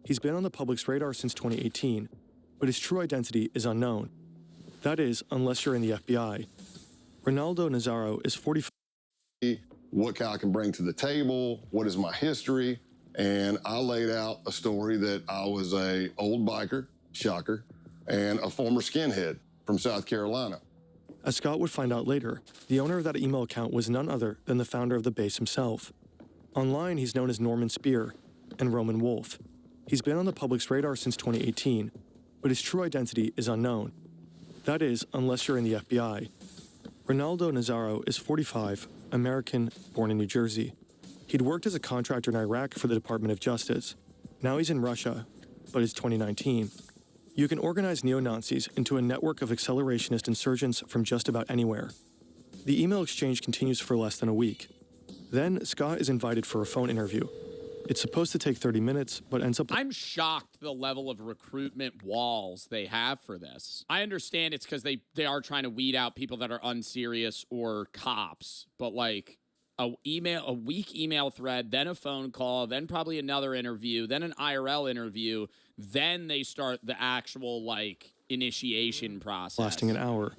He's been on the public's radar since 2018, but his true identity is unknown. That is, unless you're in the FBI. Ronaldo Nazzaro is 45. What I can bring to the table, what is my history, and I laid out a story that I was a old biker, shocker, and a former skinhead from South Carolina. As Scott would find out later, the owner of that email account was none other than the founder of the base himself. Online, he's known as Norman Spear and Roman Wolf. He's been on the public's radar since 2018, but his true identity is unknown. That is, unless you're in the FBI. Ronaldo Nazzaro is 45, American, born in New Jersey. He'd worked as a contractor in Iraq for the Department of Justice. Now he's in Russia, but it's 2019. You can organize neo-Nazis into a network of accelerationist insurgents from just about anywhere. The email exchange continues for less than a week. Then, Scott is invited for a phone interview. It's supposed to take 30 minutes, but ends up... I'm shocked the level of recruitment walls they have for this. I understand it's because they are trying to weed out people that are unserious or cops, but like a weak email thread, then a phone call, then probably another interview, then an IRL interview, then they start the actual like initiation process. Lasting an hour.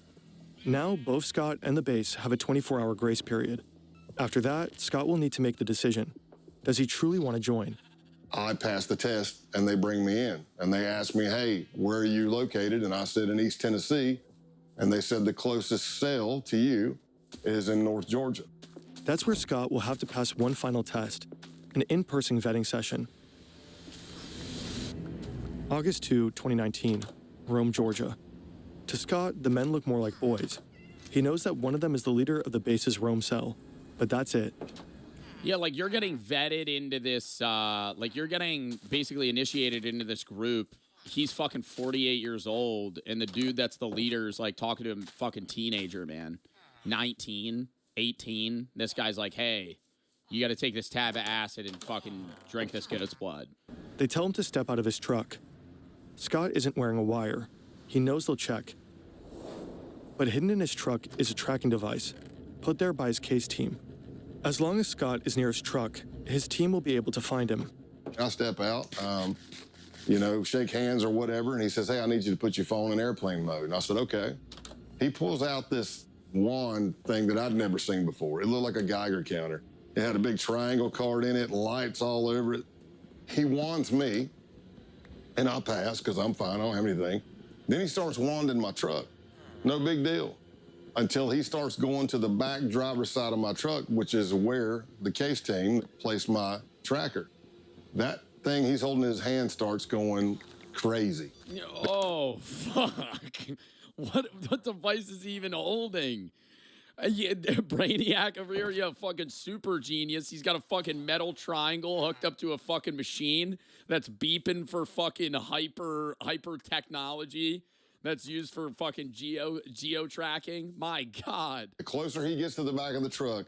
Now, both Scott and the base have a 24-hour grace period. After that, Scott will need to make the decision. Does he truly want to join? I passed the test, and they bring me in. And they asked me, hey, where are you located? And I said, in East Tennessee. And they said the closest cell to you is in North Georgia. That's where Scott will have to pass one final test, an in-person vetting session. August 2, 2019, Rome, Georgia. To Scott, the men look more like boys. He knows that one of them is the leader of the base's Rome cell, but that's it. Yeah, like you're getting vetted into this, like you're getting basically initiated into this group. He's fucking 48 years old, and the dude that's the leader is like talking to a fucking teenager, man. 19, 18. This guy's like, hey, you got to take this tab of acid and fucking drink this goat's blood. They tell him to step out of his truck. Scott isn't wearing a wire. He knows they'll check. But hidden in his truck is a tracking device, put there by his case team. As long as Scott is near his truck, his team will be able to find him. I step out, shake hands or whatever, and he says, hey, I need you to put your phone in airplane mode. And I said, okay. He pulls out this wand thing that I'd never seen before. It looked like a Geiger counter. It had a big triangle card in it, lights all over it. He wands me, and I pass because I'm fine, I don't have anything. Then he starts wanding my truck. No big deal. Until he starts going to the back driver's side of my truck, which is where the case team placed my tracker. That thing he's holding in his hand starts going crazy. Oh, fuck. What device is he even holding? Brainiac over here, you have fucking super genius. He's got a fucking metal triangle hooked up to a fucking machine that's beeping for fucking hyper technology. That's used for fucking geo tracking. My God. The closer he gets to the back of the truck,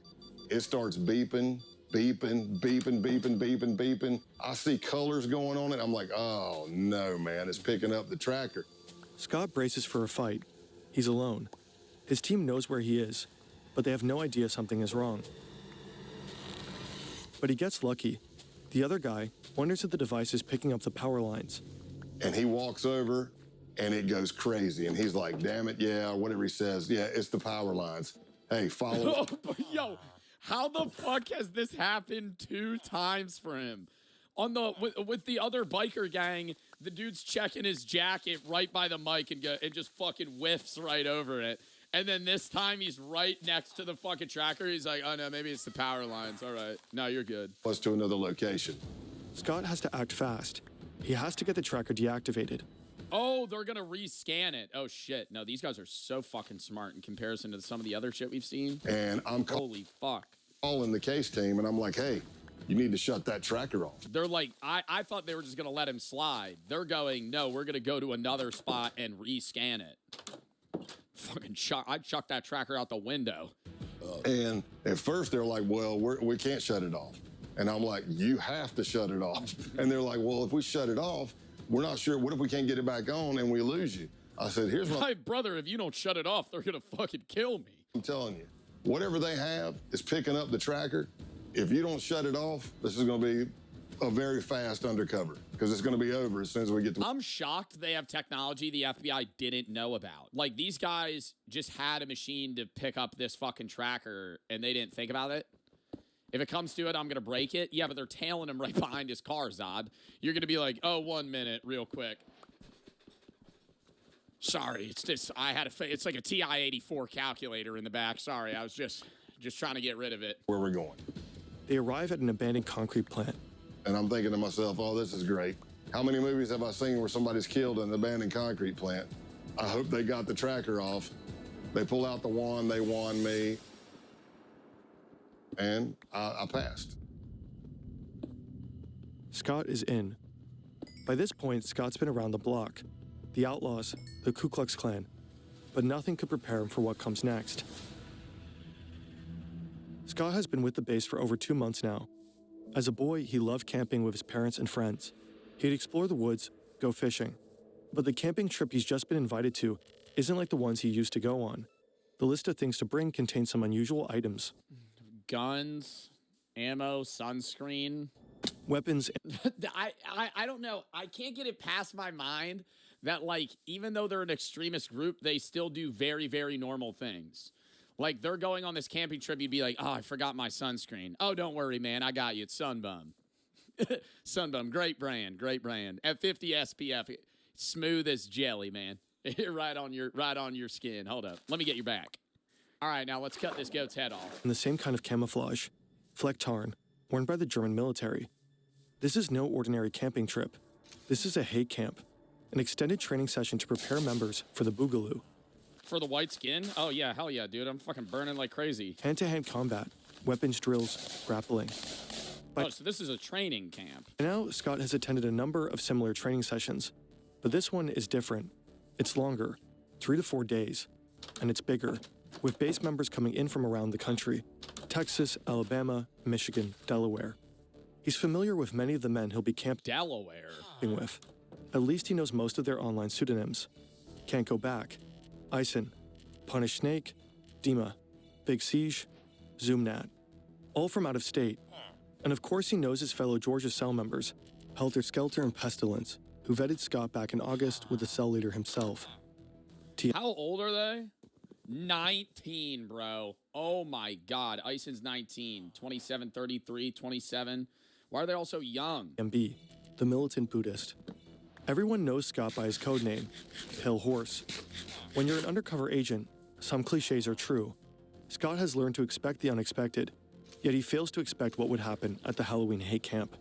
it starts beeping, beeping, beeping, beeping, beeping, beeping. I see colors going on it. I'm like, oh no, man, it's picking up the tracker. Scott braces for a fight. He's alone. His team knows where he is, but they have no idea something is wrong. But he gets lucky. The other guy wonders if the device is picking up the power lines. And he walks over, and it goes crazy. And he's like, damn it, yeah, or whatever he says. Yeah, it's the power lines. Hey, follow. Yo, how the fuck has this happened 2 times for him? With the other biker gang, the dude's checking his jacket right by the mic and just fucking whiffs right over it. And then this time he's right next to the fucking tracker. He's like, oh no, maybe it's the power lines. All right, no, you're good. Plus to another location. Scott has to act fast. He has to get the tracker deactivated. Oh, they're going to rescan it. Oh, shit. No, these guys are so fucking smart in comparison to some of the other shit we've seen. And I'm holy fuck. Calling the case team, and I'm like, hey, you need to shut that tracker off. They're like, I thought they were just going to let him slide. They're going, no, we're going to go to another spot and rescan it. Fucking I'd chuck that tracker out the window. And at first, they're like, well, we can't shut it off. And I'm like, you have to shut it off. And they're like, well, if we shut it off, we're not sure. What if we can't get it back on and we lose you? I said, here's what... My brother, if you don't shut it off, they're going to fucking kill me. I'm telling you, whatever they have is picking up the tracker. If you don't shut it off, this is going to be a very fast undercover because it's going to be over as soon as we get to. I'm shocked they have technology the FBI didn't know about. Like, these guys just had a machine to pick up this fucking tracker and they didn't think about it. If it comes to it, I'm going to break it. Yeah, but they're tailing him right behind his car, Zod. You're going to be like, oh, 1 minute, real quick. Sorry, it's this. It's like a TI-84 calculator in the back. Sorry, I was just trying to get rid of it. Where we're going. They arrive at an abandoned concrete plant. And I'm thinking to myself, oh, this is great. How many movies have I seen where somebody's killed in an abandoned concrete plant? I hope they got the tracker off. They pull out the wand, they wand me, and I passed. Scott is in. By this point, Scott's been around the block. The outlaws, the Ku Klux Klan. But nothing could prepare him for what comes next. Scott has been with the base for over 2 months now. As a boy, he loved camping with his parents and friends. He'd explore the woods, go fishing. But the camping trip he's just been invited to isn't like the ones he used to go on. The list of things to bring contains some unusual items. Guns, ammo, sunscreen. Weapons. I don't know. I can't get it past my mind that, like, even though they're an extremist group, they still do very, very normal things. Like, they're going on this camping trip, you'd be like, oh, I forgot my sunscreen. Oh, don't worry, man. I got you. It's Sunbum. Sunbum, great brand, great brand. At 50 SPF, smooth as jelly, man. right on your skin. Hold up. Let me get your back. All right, now let's cut this goat's head off. And the same kind of camouflage, fleck tarn, worn by the German military. This is no ordinary camping trip. This is a hate camp, an extended training session to prepare members for the Boogaloo. For the white skin? Oh, yeah, hell yeah, dude. I'm fucking burning like crazy. Hand-to-hand combat, weapons drills, grappling. Oh, so this is a training camp. Now, Scott has attended a number of similar training sessions, but this one is different. It's longer, 3 to 4 days, and it's bigger, with base members coming in from around the country: Texas, Alabama, Michigan, Delaware. He's familiar with many of the men he'll be camping Delaware with. At least he knows most of their online pseudonyms. Can't Go Back, Ison, Punish Snake, Dima, Big Siege, Zoomnat, all from out of state. And of course he knows his fellow Georgia cell members, Helter Skelter and Pestilence, who vetted Scott back in August with the cell leader himself. How old are they? 19, bro. Oh my God. Ison's 19, 27, 33, 27. Why are they all so young? MB, the militant Buddhist. Everyone knows Scott by his code name, Pale Horse. When you're an undercover agent, some cliches are true. Scott has learned to expect the unexpected, yet he fails to expect what would happen at the Halloween hate camp.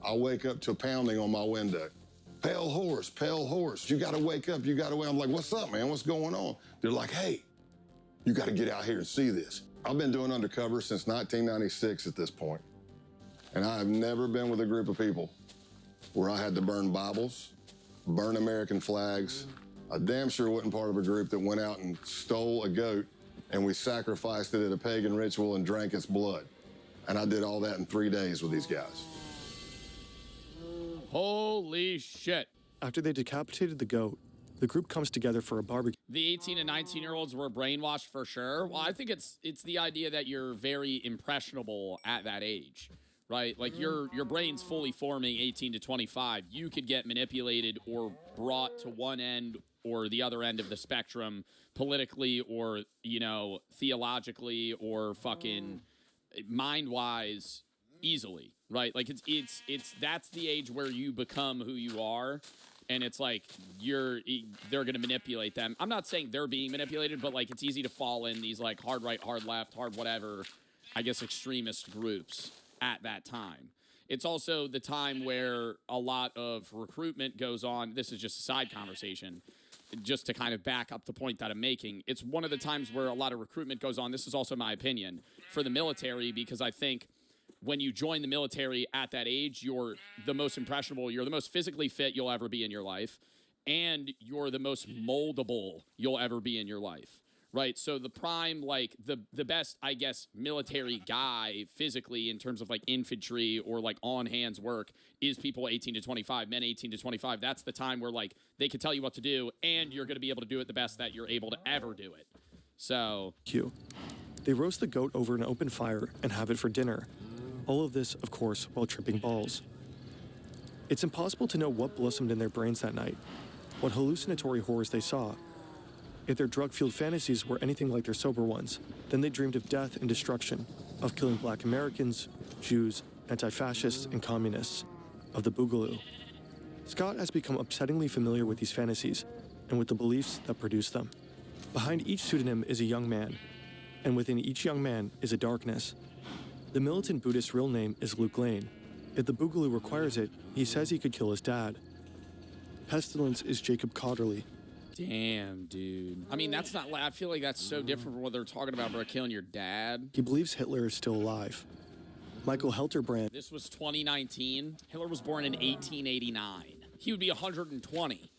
I'll wake up to a pounding on my window. Pale horse, you gotta wake up, you gotta wake up. I'm like, what's up, man, what's going on? They're like, hey, you gotta get out here and see this. I've been doing undercover since 1996 at this point, and I have never been with a group of people where I had to burn Bibles, burn American flags. I damn sure wasn't part of a group that went out and stole a goat and we sacrificed it at a pagan ritual and drank its blood. And I did all that in 3 days with these guys. Holy shit. After they decapitated the goat, the group comes together for a barbecue. The 18 and 19-year-olds were brainwashed for sure. Well, I think it's the idea that you're very impressionable at that age, right? Like your brain's fully forming 18 to 25. You could get manipulated or brought to one end or the other end of the spectrum politically or, you know, theologically or fucking mind-wise easily, right? Like it's that's the age where you become who you are. And it's like they're going to manipulate them. I'm not saying they're being manipulated, but like it's easy to fall in these like hard right, hard left, hard whatever, I guess extremist groups at that time. It's also the time where a lot of recruitment goes on. This is just a side conversation, just to kind of back up the point that I'm making. It's one of the times where a lot of recruitment goes on. This is also my opinion for the military, because I think when you join the military at that age, you're the most impressionable, you're the most physically fit you'll ever be in your life, and you're the most moldable you'll ever be in your life, right? So the prime, like the best, I guess, military guy physically in terms of like infantry or like on hands work is people 18 to 25, men 18 to 25. That's the time where like they can tell you what to do and you're going to be able to do it the best that you're able to ever do it. So They roast the goat over an open fire and have it for dinner. All of this, of course, while tripping balls. It's impossible to know what blossomed in their brains that night, what hallucinatory horrors they saw. If their drug-fueled fantasies were anything like their sober ones, then they dreamed of death and destruction, of killing Black Americans, Jews, anti-fascists, and communists, of the Boogaloo. Scott has become upsettingly familiar with these fantasies and with the beliefs that produce them. Behind each pseudonym is a young man, and within each young man is a darkness. The militant Buddhist's real name is Luke Lane. If the Boogaloo requires it, he says he could kill his dad. Pestilence is Jacob Cotterly. Damn, dude. I mean, that's not, I feel like that's so different from what they're talking about, bro, killing your dad. He believes Hitler is still alive. Michael Helterbrand. This was 2019. Hitler was born in 1889. He would be 120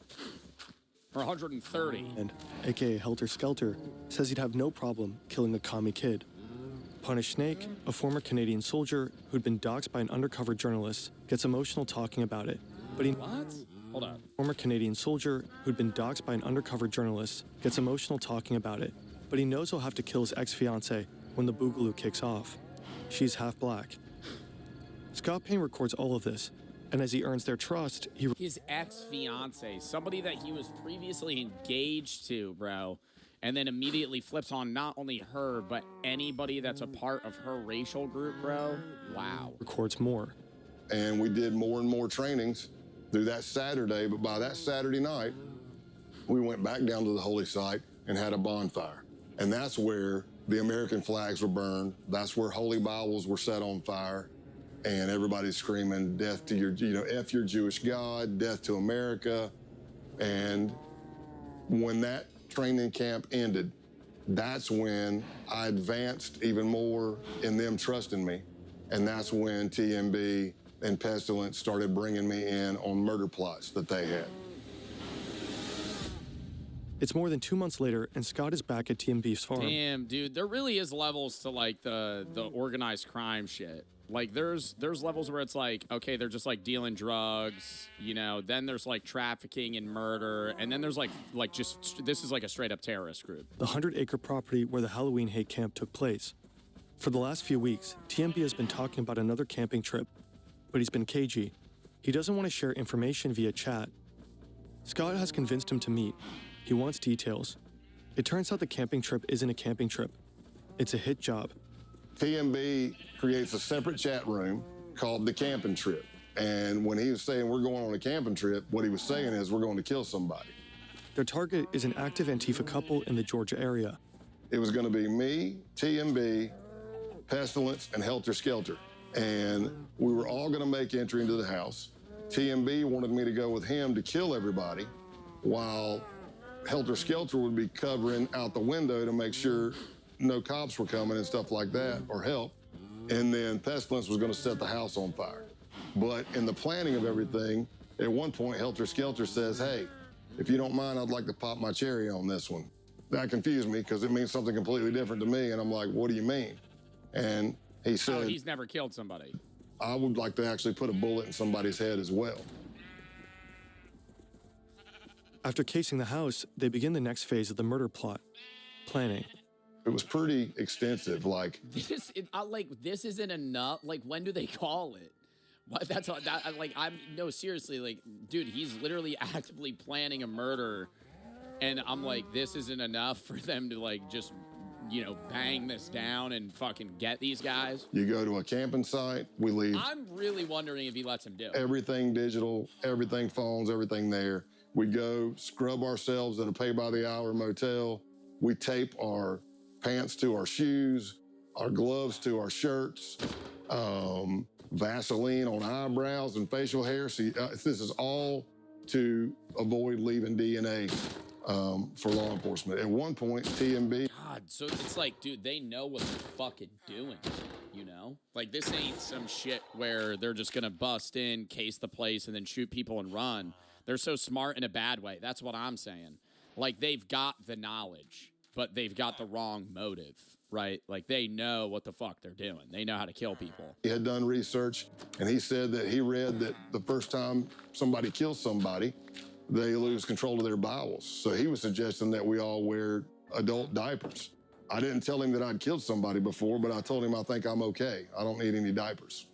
or 130. And, aka Helter Skelter, says he'd have no problem killing the commie kid. Punish Snake, a former Canadian soldier who'd been doxxed by an undercover journalist, gets emotional talking about it. But he... What? Hold on. Former Canadian soldier who'd been doxxed by an undercover journalist gets emotional talking about it, but he knows he'll have to kill his ex-fiancée when the Boogaloo kicks off. She's half black. Scott Payne records all of this, and as he earns their trust, His ex-fiancée, somebody that he was previously engaged to, bro, and then immediately flips on not only her, but anybody that's a part of her racial group, bro. Wow. records more. And we did more and more trainings through that Saturday, but by that Saturday night, we went back down to the holy site and had a bonfire. And that's where the American flags were burned. That's where holy Bibles were set on fire. And everybody's screaming, death to your, F your Jewish God, death to America. And when that training camp ended, that's when I advanced even more in them trusting me. And that's when TMB and Pestilence started bringing me in on murder plots that they had. It's more than 2 months later, and Scott is back at TMB's farm. Damn, dude, there really is levels to like the organized crime shit. Like there's levels where it's like, okay, they're just like dealing drugs, then there's like trafficking and murder, and then there's like just this is like a straight up terrorist group. The 100-acre property where the Halloween hate camp took place. For the last few weeks, TMB has been talking about another camping trip, but he's been cagey. He doesn't want to share information via chat. Scott has convinced him to meet. He wants details. It turns out the camping trip isn't a camping trip. It's a hit job. TMB creates a separate chat room called the camping trip. And when he was saying we're going on a camping trip, what he was saying is we're going to kill somebody. Their target is an active Antifa couple in the Georgia area. It was going to be me, TMB, Pestilence, and Helter Skelter. And we were all going to make entry into the house. TMB wanted me to go with him to kill everybody, while Helter Skelter would be covering out the window to make sure no cops were coming and stuff like that, or help. And then Pestilence was going to set the house on fire. But in the planning of everything, at one point, Helter Skelter says, hey, if you don't mind, I'd like to pop my cherry on this one. That confused me because it means something completely different to me. And I'm like, what do you mean? And he said, Oh, he's never killed somebody. I would like to actually put a bullet in somebody's head as well. After casing the house, they begin the next phase of the murder plot, planning. It was pretty extensive, like... This isn't enough. Like, when do they call it? What? That's all, that, like, no, seriously, like, dude, he's literally actively planning a murder, and I'm like, this isn't enough for them to, like, just, bang this down and fucking get these guys. You go to a camping site, we leave... I'm really wondering if he lets him do it. Everything digital, everything phones, everything there. We go scrub ourselves at a pay-by-the-hour motel. We tape our pants to our shoes, our gloves to our shirts, Vaseline on eyebrows and facial hair. See, this is all to avoid leaving DNA for law enforcement. At one point, TMB... God, so it's like, dude, they know what they're fucking doing, Like, this ain't some shit where they're just gonna bust in, case the place, and then shoot people and run. They're so smart in a bad way. That's what I'm saying. Like, they've got the knowledge, but they've got the wrong motive, right? Like, they know what the fuck they're doing. They know how to kill people. He had done research, and he said that he read that the first time somebody kills somebody, they lose control of their bowels. So he was suggesting that we all wear adult diapers. I didn't tell him that I'd killed somebody before, but I told him I think I'm okay. I don't need any diapers.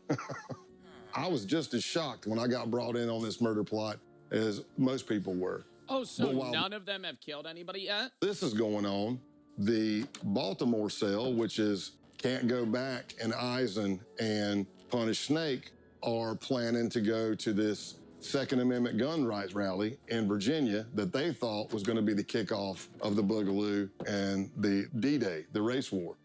I was just as shocked when I got brought in on this murder plot as most people were. Oh, so But while none of them have killed anybody yet? this is going on, the Baltimore cell, which is Can't Go Back, and Eisen and Punish Snake, are planning to go to this Second Amendment gun rights rally in Virginia that they thought was going to be the kickoff of the Boogaloo and the D-Day, the race war.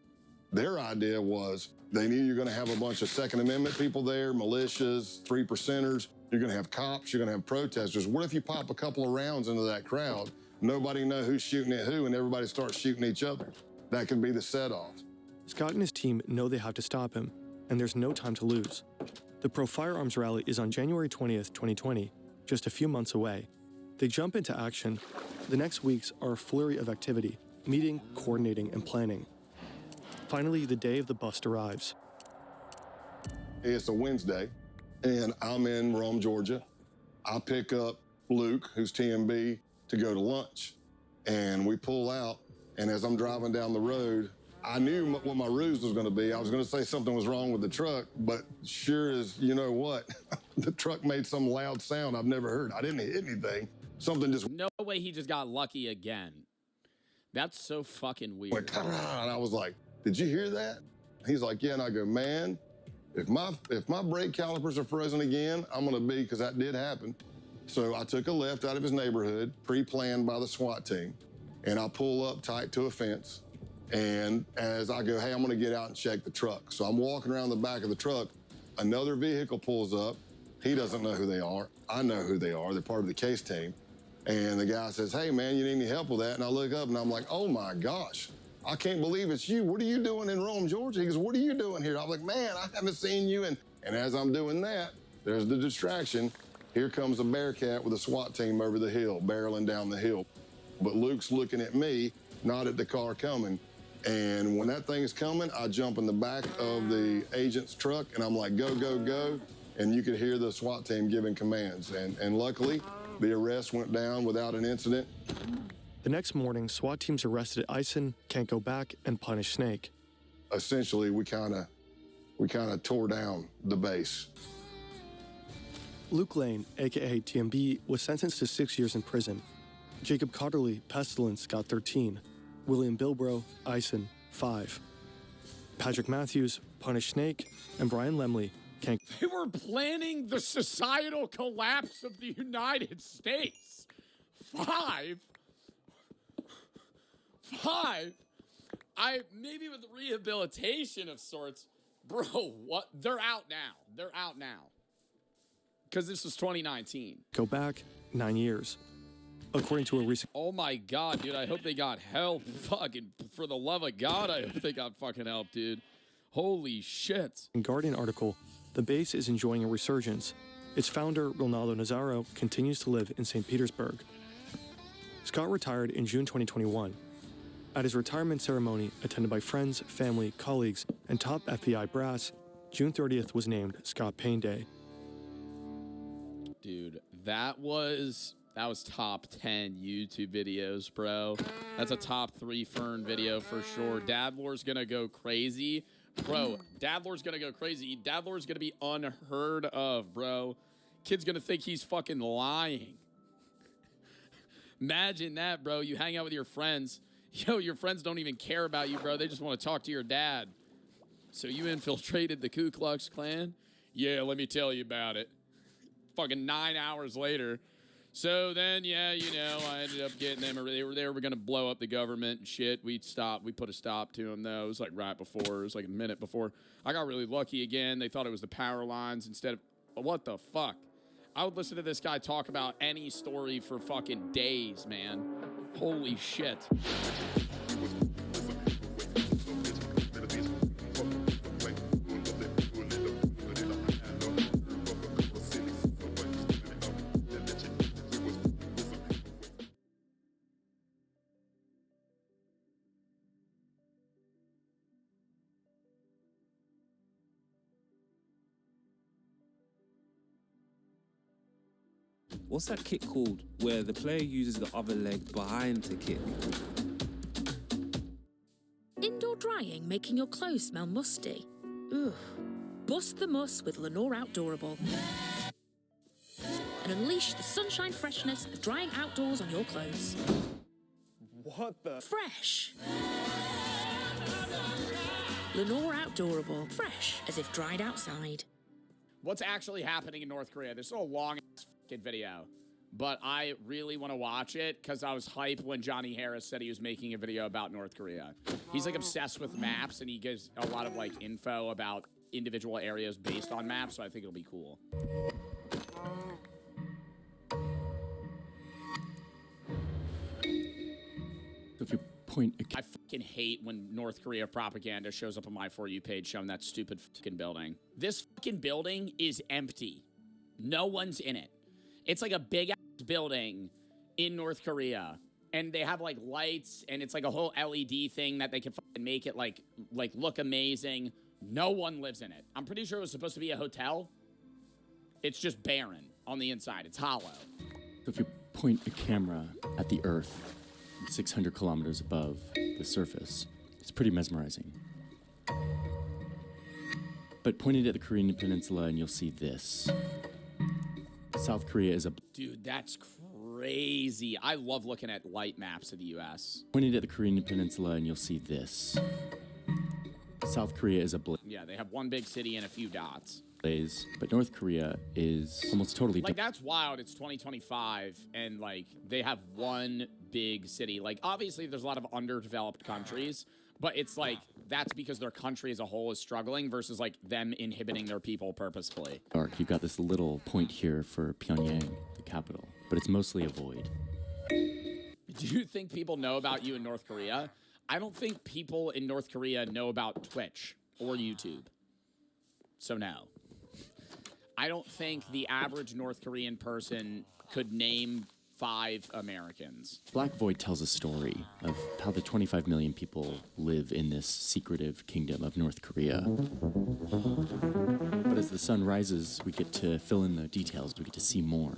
Their idea was they knew you're going to have a bunch of Second Amendment people there, militias, 3%ers. You're going to have cops. You're going to have protesters. What if you pop a couple of rounds into that crowd? Nobody know who's shooting at who, and everybody starts shooting each other. That could be the set-off. Scott and his team know they have to stop him, and there's no time to lose. The pro-firearms rally is on January 20th, 2020, just a few months away. They jump into action. The next weeks are a flurry of activity, meeting, coordinating, and planning. Finally, the day of the bust arrives. It's a Wednesday, and I'm in Rome, Georgia. I pick up Luke, who's TMB, to go to lunch. And we pull out, and as I'm driving down the road, I knew what my ruse was going to be. I was going to say something was wrong with the truck, but sure as you know what, the truck made some loud sound I've never heard. I didn't hit anything. Something just No way he just got lucky again. That's so fucking weird. went, "Ta-da," and I was like, did you hear that? He's like, yeah, and I go, man, if my brake calipers are frozen again, I'm going to be, because that did happen. So I took a left out of his neighborhood, pre-planned by the SWAT team, and I pull up tight to a fence. And as I go, hey, I'm gonna get out and check the truck. So I'm walking around the back of the truck. Another vehicle pulls up. He doesn't know who they are. I know who they are. They're part of the case team. And the guy says, hey, man, you need any help with that? And I look up and I'm like, oh my gosh, I can't believe it's you. What are you doing in Rome, Georgia? He goes, what are you doing here? I'm like, man, I haven't seen you. And as I'm doing that, there's the distraction. Here comes a Bearcat with a SWAT team over the hill, barreling down the hill. But Luke's looking at me, not at the car coming. And when that thing's coming, I jump in the back of the agent's truck and I'm like, go, go, go. And you could hear the SWAT team giving commands. And luckily, the arrest went down without an incident. The next morning, SWAT teams arrested Eisen, Can't Go Back, and Punish Snake. Essentially, we kind of tore down the base. Luke Lane, aka TMB, was sentenced to 6 years in prison. Jacob Cotterly, Pestilence, got 13. William Bilbrough, Eisen, 5. Patrick Matthews, Punish Snake, and Brian Lemley, Can't. They were planning the societal collapse of the United States. 5? Maybe with rehabilitation of sorts. Bro, what? They're out now. Because this was 2019. Go Back, 9 years. According to a recent Oh my God, dude, I hope they got help. Fucking, for the love of God, I hope they got fucking help, dude. Holy shit. Guardian article, the base is enjoying a resurgence. Its founder, Ronaldo Nazzaro, continues to live in St. Petersburg. Scott retired in June 2021. At his retirement ceremony, attended by friends, family, colleagues, and top FBI brass, June 30th was named Scott Payne Day. Dude, that was top 10 YouTube videos, bro. That's a top 3 Fern video for sure. Dadlor's gonna go crazy. Bro, Dadlor's gonna go crazy. Dadlor's gonna be unheard of, bro. Kid's gonna think he's fucking lying. Imagine that, bro. You hang out with your friends. Yo, your friends don't even care about you, bro. They just want to talk to your dad. So you infiltrated the Ku Klux Klan? Yeah, let me tell you about it. Fucking 9 hours later. So then, yeah, you know, I ended up getting them. They were going to blow up the government and shit. We put a stop to them, though. It was like right before. It was like a minute before. I got really lucky again. They thought it was the power lines instead of... What the fuck? I would listen to this guy talk about any story for fucking days, man. Holy shit. What's that kick called where the player uses the other leg behind to kick? Indoor drying making your clothes smell musty? Ugh. Bust the muss with Lenore Outdoorable. And unleash the sunshine freshness of drying outdoors on your clothes. What the? Fresh. Lenore Outdoorable. Fresh as if dried outside. What's actually happening in North Korea? This is a long fucking video, but I really want to watch it because I was hyped when Johnny Harris said he was making a video about North Korea. He's like obsessed with maps and he gives a lot of like info about individual areas based on maps, so I think it'll be cool. If you point I fucking hate when North Korea propaganda shows up on my For You page showing that stupid fucking building. This fucking building is empty. No one's in it. It's like a big ass building in North Korea. And they have like lights and it's like a whole LED thing that they can fucking make it like look amazing. No one lives in it. I'm pretty sure it was supposed to be a hotel. It's just barren on the inside. It's hollow. if you point a camera at the Earth 600 kilometers above the surface, it's pretty mesmerizing. But point it at the Korean Peninsula and you'll see this. South Korea is a... Dude, that's crazy. I love looking at light maps of the U.S. Point it at the Korean Peninsula and you'll see this. South Korea is a Yeah, they have one big city and a few dots. blaze, but North Korea is almost totally... Like, that's wild. It's 2025, and, like, they have one big city. Like, obviously, there's a lot of underdeveloped countries, but it's like, that's because their country as a whole is struggling versus, like, them inhibiting their people purposefully. dark. You've got this little point here for Pyongyang, the capital, but it's mostly a void. Do you think people know about you in North Korea? I don't think people in North Korea know about Twitch or YouTube. So no. I don't think the average North Korean person could name 5 Americans. Black Void tells a story of how the 25 million people live in this secretive kingdom of North Korea. But as the sun rises, we get to fill in the details. We get to see more.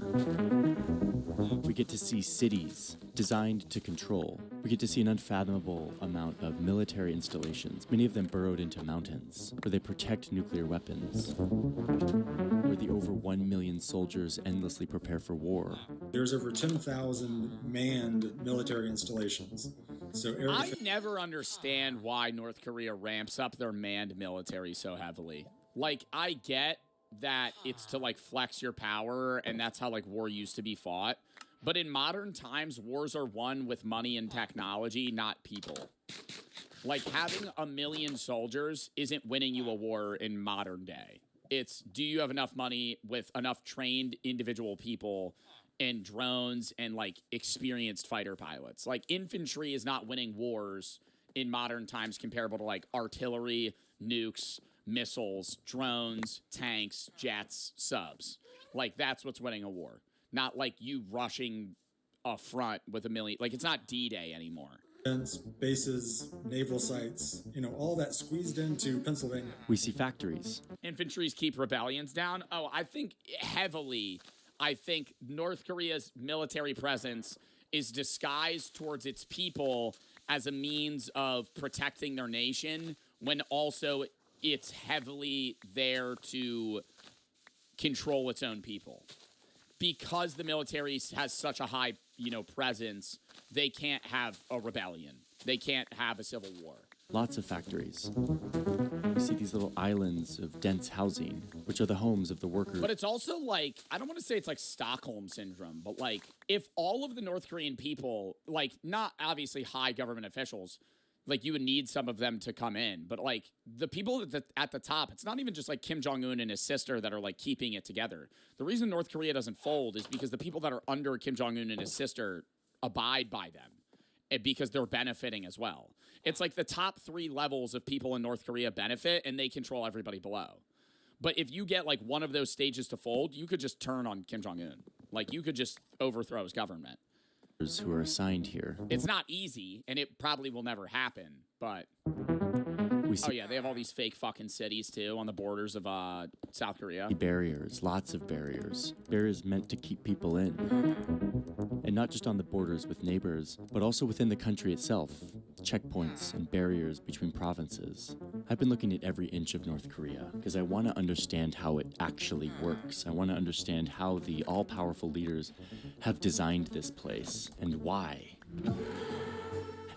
We get to see cities designed to control. We get to see an unfathomable amount of military installations, many of them burrowed into mountains, where they protect nuclear weapons, where the over 1 million soldiers endlessly prepare for war. There's over 10,000 manned military installations. So I never understand why North Korea ramps up their manned military so heavily. Like, I get that it's to, like, flex your power, and that's how, like, war used to be fought. But in modern times, wars are won with money and technology, not people. Like, having 1 million soldiers isn't winning you a war in modern day. It's, do you have enough money with enough trained individual people and drones and, like, experienced fighter pilots? Like, infantry is not winning wars in modern times comparable to, like, artillery, nukes, missiles, drones, tanks, jets, subs. Like, that's what's winning a war. Not like you rushing a front with 1 million. Like, it's not D-Day anymore. bases, naval sites, all that squeezed into Pennsylvania. We see factories. Infantries keep rebellions down. Oh, I think heavily. I think North Korea's military presence is disguised towards its people as a means of protecting their nation, when also it's heavily there to control its own people. Because the military has such a high, presence, they can't have a rebellion. They can't have a civil war. Lots of factories. We see these little islands of dense housing, which are the homes of the workers. But it's also like, I don't want to say it's like Stockholm syndrome, but like, if all of the North Korean people, like, not obviously high government officials, like, you would need some of them to come in, but like, the people at the top, it's not even just like Kim Jong-un and his sister that are like keeping it together. The reason North Korea doesn't fold is because the people that are under Kim Jong-un and his sister abide by them, and because they're benefiting as well. It's like the top 3 levels of people in North Korea benefit, and they control everybody below. But if you get like one of those stages to fold, you could just turn on Kim Jong-un. Like, you could just overthrow his government. Who are assigned here. It's not easy, and it probably will never happen, but... We see Oh yeah, they have all these fake fucking cities too on the borders of South Korea. barriers, lots of barriers. Barriers meant to keep people in. And not just on the borders with neighbors, but also within the country itself. Checkpoints and barriers between provinces. I've been looking at every inch of North Korea because I want to understand how it actually works. I want to understand how the all-powerful leaders have designed this place and why.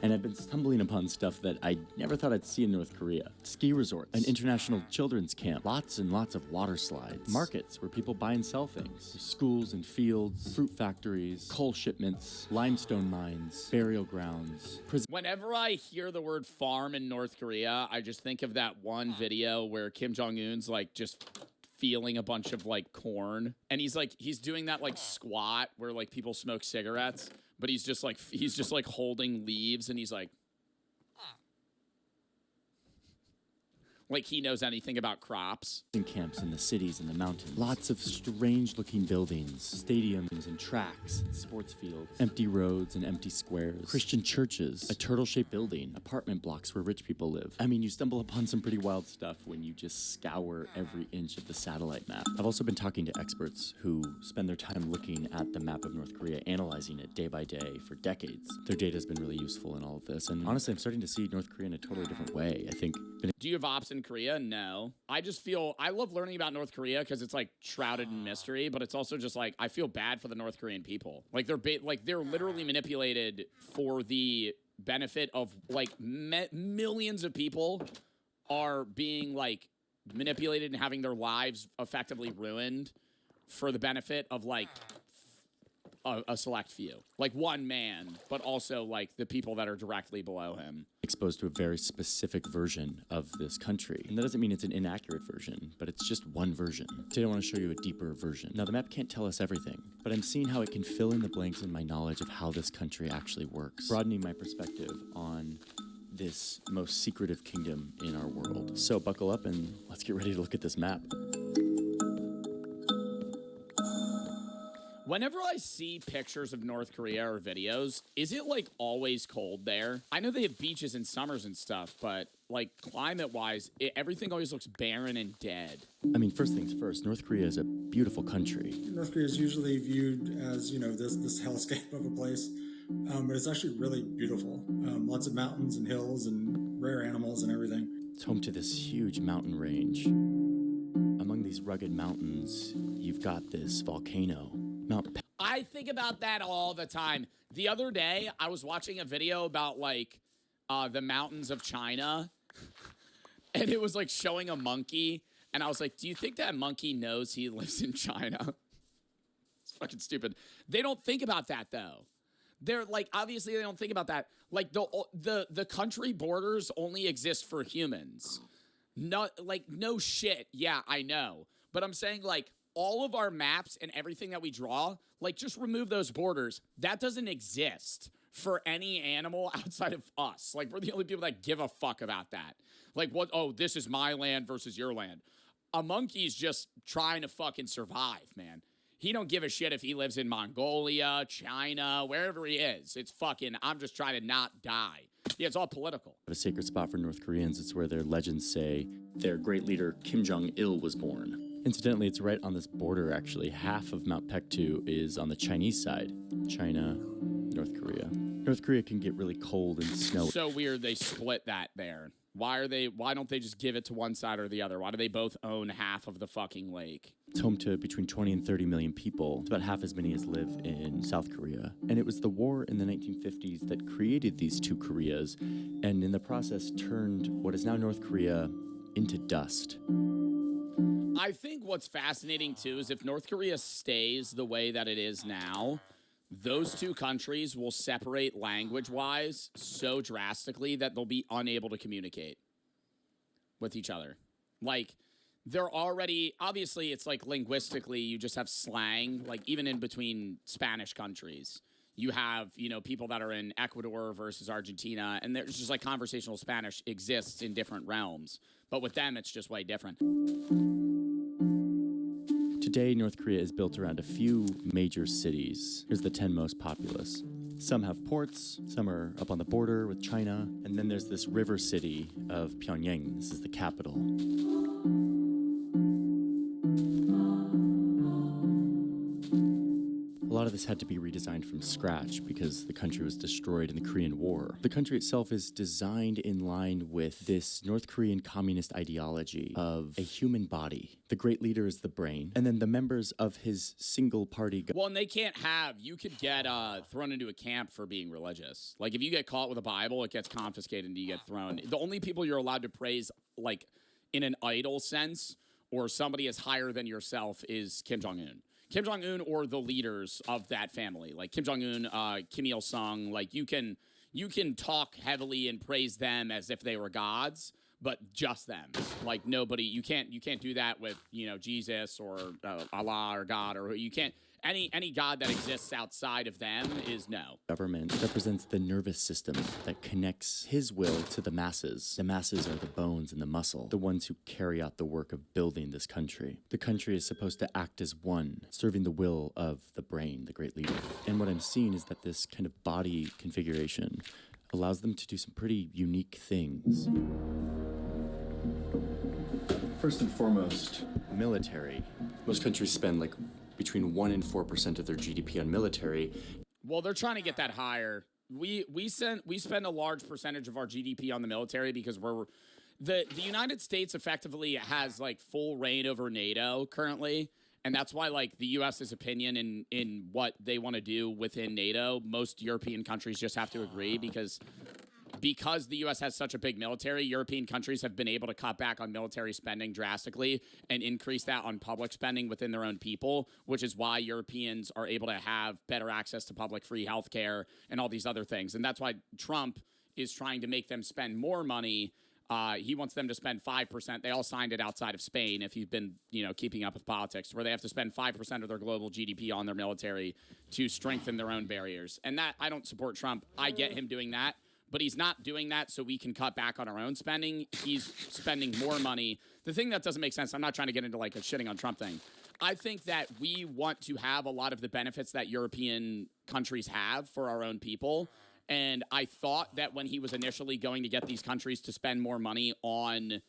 And I've been stumbling upon stuff that I never thought I'd see in North Korea. Ski resorts, an international children's camp, lots and lots of water slides, markets where people buy and sell things, schools and fields, fruit factories, coal shipments, limestone mines, burial grounds, prisons. Whenever I hear the word farm in North Korea, I just think of that one video where Kim Jong-un's like just feeling a bunch of like corn, and he's doing that like squat where like people smoke cigarettes, but he's just like holding leaves, and he's like he knows anything about crops. Camps in the cities and the mountains. Lots of strange-looking buildings, stadiums and tracks, and sports fields, empty roads and empty squares, Christian churches, a turtle-shaped building, apartment blocks where rich people live. I mean, you stumble upon some pretty wild stuff when you just scour every inch of the satellite map. I've also been talking to experts who spend their time looking at the map of North Korea, analyzing it day by day for decades. Their data has been really useful in all of this, and honestly, I'm starting to see North Korea in a totally different way. I think. Do you have ops in Korea? No. I just feel I love learning about North Korea because it's like shrouded in mystery, but it's also just like I feel bad for the North Korean people. Like they're literally manipulated for the benefit of like millions of people are being like manipulated and having their lives effectively ruined for the benefit of like a select few, like one man, but also like the people that are directly below him. Exposed to a very specific version of this country. And that doesn't mean it's an inaccurate version, but it's just one version. Today I want to show you a deeper version. Now the map can't tell us everything, but I'm seeing how it can fill in the blanks in my knowledge of how this country actually works, broadening my perspective on this most secretive kingdom in our world. So buckle up and let's get ready to look at this map. Whenever I see pictures of North Korea or videos, is it like always cold there? I know they have beaches in summers and stuff, but like climate-wise, everything always looks barren and dead. I mean, first things first, North Korea is a beautiful country. North Korea is usually viewed as, you know, this hellscape of a place, but it's actually really beautiful. Lots of mountains and hills and rare animals and everything. It's home to this huge mountain range. Among these rugged mountains, you've got this volcano. I think about that all the time. The other day, I was watching a video about like the mountains of China, and it was like showing a monkey, and I was like, do you think that monkey knows he lives in China? It's fucking stupid. They don't think about that though. They're like, obviously they don't think about that. Like the country borders only exist for humans. No shit. Yeah, I know. But I'm saying like, all of our maps and everything that we draw, like just remove those borders. That doesn't exist for any animal outside of us. Like we're the only people that give a fuck about that. Like what? Oh, this is my land versus your land. A monkey's just trying to fucking survive, man. He don't give a shit if he lives in Mongolia, China, wherever he is. It's fucking, I'm just trying to not die. Yeah, it's all political. A sacred spot for North Koreans. It's where their legends say their great leader Kim Jong-il was born. Incidentally, it's right on this border, actually. Half of Mount Paektu is on the Chinese side. China, North Korea. North Korea can get really cold and snowy. So weird they split that there. Why don't they just give it to one side or the other? Why do they both own half of the fucking lake? It's home to between 20 and 30 million people. It's about half as many as live in South Korea. And it was the war in the 1950s that created these two Koreas, and in the process turned what is now North Korea into dust. I think what's fascinating, too, is if North Korea stays the way that it is now, those two countries will separate language-wise so drastically that they'll be unable to communicate with each other. Like, they're already, obviously, it's like linguistically, you just have slang, like even in between Spanish countries. You have, you know, people that are in Ecuador versus Argentina, and there's just like conversational Spanish exists in different realms. But with them, it's just way different. Today, North Korea is built around a few major cities. Here's the 10 most populous. Some have ports, some are up on the border with China, and then there's this river city of Pyongyang. This is the capital. A lot of this had to be redesigned from scratch because the country was destroyed in the Korean War. The country itself is designed in line with this North Korean communist ideology of a human body. The great leader is the brain, and then the members of his single party. Well, and they can't have, you could get thrown into a camp for being religious. Like, if you get caught with a Bible, it gets confiscated and you get thrown. The only people you're allowed to praise, like, in an idol sense, or somebody as higher than yourself, is Kim Jong-un. Kim Jong-un or the leaders of that family, like Kim Jong-un, Kim Il-sung, like you can talk heavily and praise them as if they were gods, but just them. Like nobody, you can't do that with, you know, Jesus or Allah or God, or you can't. Any god that exists outside of them is no. Government represents the nervous system that connects his will to the masses. The masses are the bones and the muscle, the ones who carry out the work of building this country. The country is supposed to act as one, serving the will of the brain, the great leader. And what I'm seeing is that this kind of body configuration allows them to do some pretty unique things. First and foremost, military. Most countries spend like between 1% and 4% of their GDP on military. Well, they're trying to get that higher. We spend a large percentage of our GDP on the military because the United States effectively has like full reign over NATO currently, and that's why like the US's opinion in what they want to do within NATO, most European countries just have to agree because the U.S. has such a big military, European countries have been able to cut back on military spending drastically and increase that on public spending within their own people, which is why Europeans are able to have better access to public free healthcare and all these other things. And that's why Trump is trying to make them spend more money. He wants them to spend 5%. They all signed it outside of Spain, if you've been, keeping up with politics, where they have to spend 5% of their global GDP on their military to strengthen their own barriers. And that, I don't support Trump. I get him doing that. But he's not doing that so we can cut back on our own spending. He's spending more money. The thing that doesn't make sense, I'm not trying to get into like a shitting on Trump thing. I think that we want to have a lot of the benefits that European countries have for our own people. And I thought that when he was initially going to get these countries to spend more money on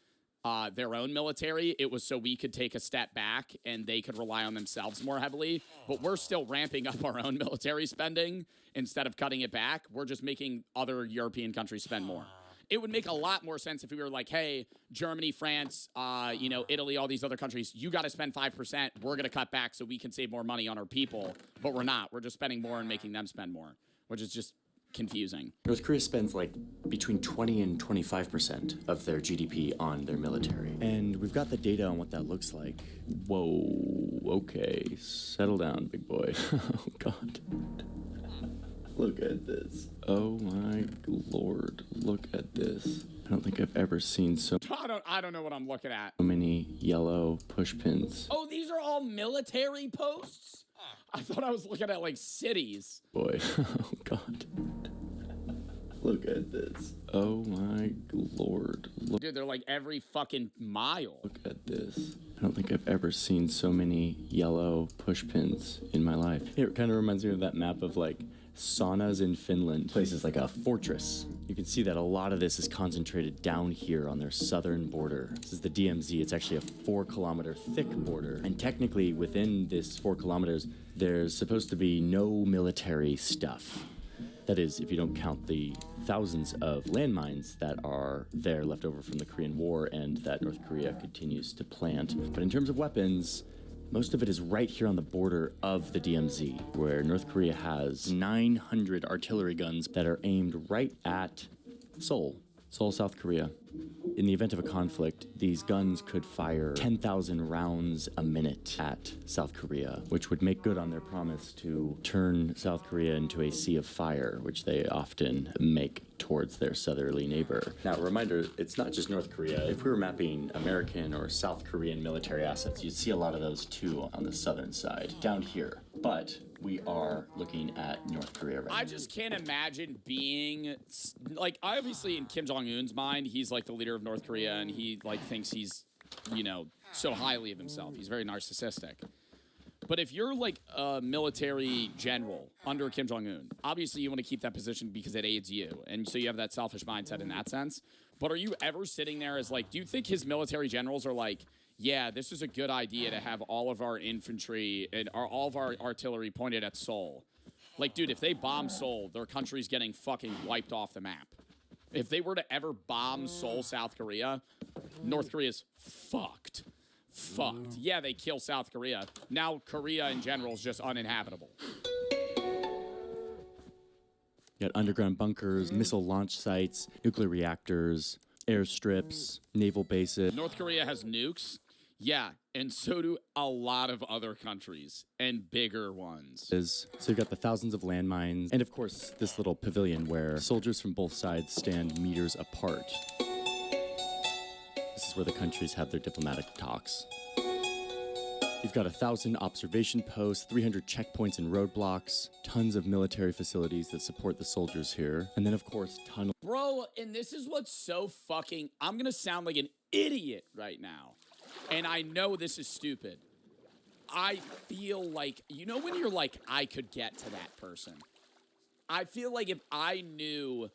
their own military, it was so we could take a step back and they could rely on themselves more heavily. But we're still ramping up our own military spending instead of cutting it back. We're just making other European countries spend more. It would make a lot more sense if we were like, hey, Germany, France, Italy, all these other countries, you got to spend 5%. We're going to cut back so we can save more money on our people. But we're not. We're just spending more and making them spend more, which is just confusing. North Korea spends like between 20 and 25% of their GDP on their military. And we've got the data on what that looks like. Whoa, okay, settle down, big boy. Oh, God. Look at this. Oh, my Lord, look at this. I don't think I've ever seen so I don't know what I'm looking at. many yellow push pins. Oh, these are all military posts? I thought I was looking at like cities. Boy, oh God. Look at this. Oh my Lord. Look. Dude, they're like every fucking mile. Look at this. I don't think I've ever seen so many yellow push pins in my life. It kind of reminds me of that map of like saunas in Finland. Place is like a fortress. You can see that a lot of this is concentrated down here on their southern border. This is the DMZ. It's actually a 4-kilometer thick border. And technically within this 4 kilometers, there's supposed to be no military stuff. That is, if you don't count the thousands of landmines that are there left over from the Korean War and that North Korea continues to plant. But in terms of weapons, most of it is right here on the border of the DMZ, where North Korea has 900 artillery guns that are aimed right at Seoul, South Korea. In the event of a conflict, these guns could fire 10,000 rounds a minute at South Korea, which would make good on their promise to turn South Korea into a sea of fire, which they often make towards their southerly neighbor. Now, a reminder, it's not just North Korea. If we were mapping American or South Korean military assets, you'd see a lot of those too on the southern side, down here. But we are looking at North Korea right now. I just can't imagine being, like, obviously in Kim Jong-un's mind, he's like the leader of North Korea and he like thinks he's, so highly of himself. He's very narcissistic. But if you're like a military general under Kim Jong-un, obviously you want to keep that position because it aids you. And so you have that selfish mindset in that sense. But are you ever sitting there as like, do you think his military generals are like, yeah, this is a good idea to have all of our infantry and all of our artillery pointed at Seoul? Like, dude, if they bomb Seoul, their country's getting fucking wiped off the map. If they were to ever bomb Seoul, South Korea, North Korea's fucked. Fucked. Yeah, they kill South Korea. Now Korea in general is just uninhabitable. You got underground bunkers, missile launch sites, nuclear reactors, airstrips, naval bases. North Korea has nukes. Yeah, and so do a lot of other countries, and bigger ones. So you've got the thousands of landmines, and of course, this little pavilion where soldiers from both sides stand meters apart. This is where the countries have their diplomatic talks. You've got 1,000 observation posts, 300 checkpoints and roadblocks, tons of military facilities that support the soldiers here, and then, of course, tunnels. Bro, and this is what's so fucking... I'm gonna sound like an idiot right now. And I know this is stupid. I feel like, you know when you're like, I could get to that person? I feel like if I knew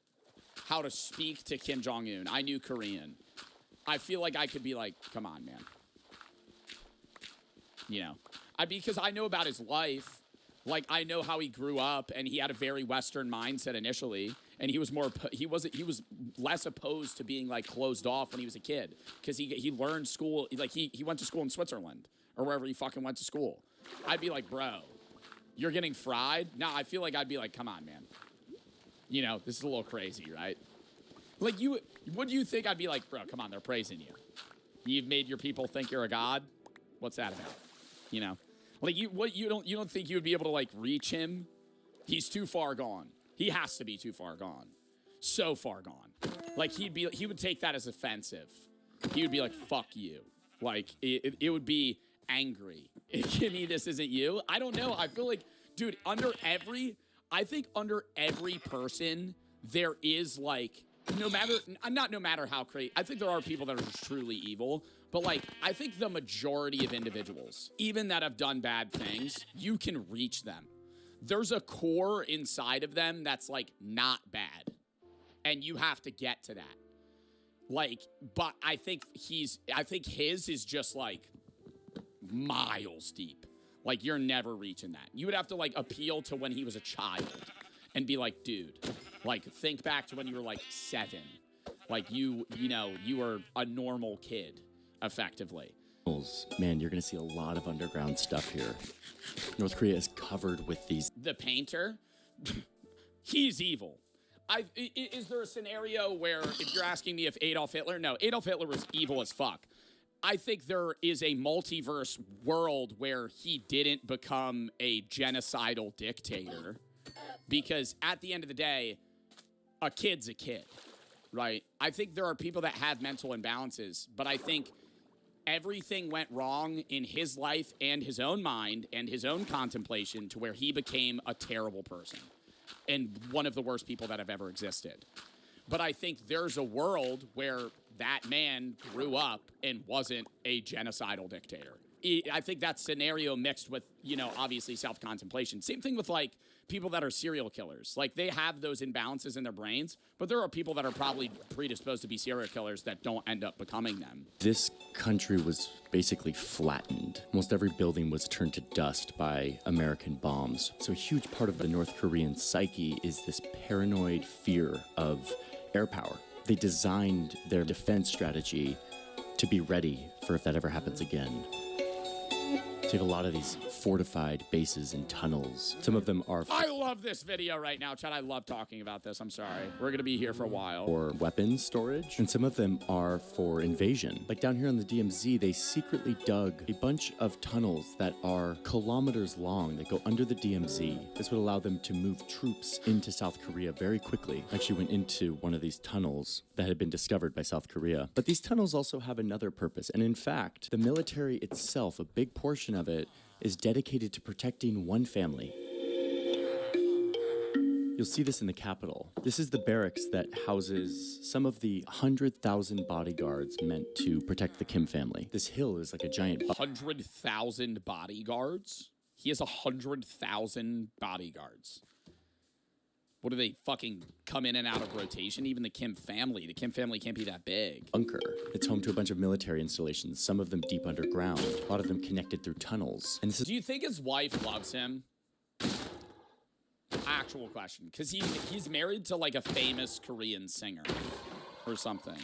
how to speak to Kim Jong-un, I knew Korean, I feel like I could be like, come on, man. You know? Because I know about his life. Like, I know how he grew up, and he had a very Western mindset initially, and he was less opposed to being like closed off when he was a kid, because he learned school, like he went to school in Switzerland or wherever he fucking went to school. I'd be like, bro, you're getting fried. Nah, I feel like I'd be like, come on, man. You know, this is a little crazy, right? Like what do you think? I'd be like, bro, come on, they're praising you. You've made your people think you're a god. What's that about? You know. Like, you don't think you would be able to, like, reach him? He's too far gone. He has to be too far gone. So far gone. Like, he would take that as offensive. He would be like, fuck you. Like, it would be angry. Kimmy, this isn't you. I don't know. I feel like, dude, under every person, there is, like, no matter how crazy, I think there are people that are just truly evil. But, like, I think the majority of individuals, even that have done bad things, you can reach them. There's a core inside of them that's, like, not bad. And you have to get to that. Like, but I think his is just, like, miles deep. Like, you're never reaching that. You would have to, like, appeal to when he was a child and be like, dude, like, think back to when you were, like, 7. Like, you were a normal kid. Effectively. Man, you're going to see a lot of underground stuff here. North Korea is covered with these. The painter, he's evil. Is there a scenario where, if you're asking me if Adolf Hitler was evil as fuck. I think there is a multiverse world where he didn't become a genocidal dictator. Because at the end of the day, a kid's a kid, right? I think there are people that have mental imbalances, but I think everything went wrong in his life and his own mind and his own contemplation to where he became a terrible person and one of the worst people that have ever existed. But I think there's a world where that man grew up and wasn't a genocidal dictator. I think that scenario mixed with, obviously self-contemplation. Same thing with, like, people that are serial killers. Like, they have those imbalances in their brains, but there are people that are probably predisposed to be serial killers that don't end up becoming them. This country was basically flattened. Almost every building was turned to dust by American bombs. So a huge part of the North Korean psyche is this paranoid fear of air power. They designed their defense strategy to be ready for if that ever happens again. So you have a lot of these fortified bases and tunnels. Some of them are... I love this video right now, Chad. I love talking about this. I'm sorry. We're going to be here for a while. For weapons storage. And some of them are for invasion. Like down here on the DMZ, they secretly dug a bunch of tunnels that are kilometers long that go under the DMZ. This would allow them to move troops into South Korea very quickly. I actually went into one of these tunnels that had been discovered by South Korea. But these tunnels also have another purpose. And in fact, the military itself, a big portion of it, is dedicated to protecting one family. You'll see this in the capital. This is the barracks that houses some of the 100,000 bodyguards meant to protect the Kim family. This hill is like a giant... 100,000 bodyguards? He has 100,000 bodyguards. What do they fucking come in and out of rotation? Even the Kim family. The Kim family can't be that big. Bunker. It's home to a bunch of military installations, some of them deep underground, a lot of them connected through tunnels. And this is Do you think his wife loves him? Actual question. Because he's married to like a famous Korean singer or something.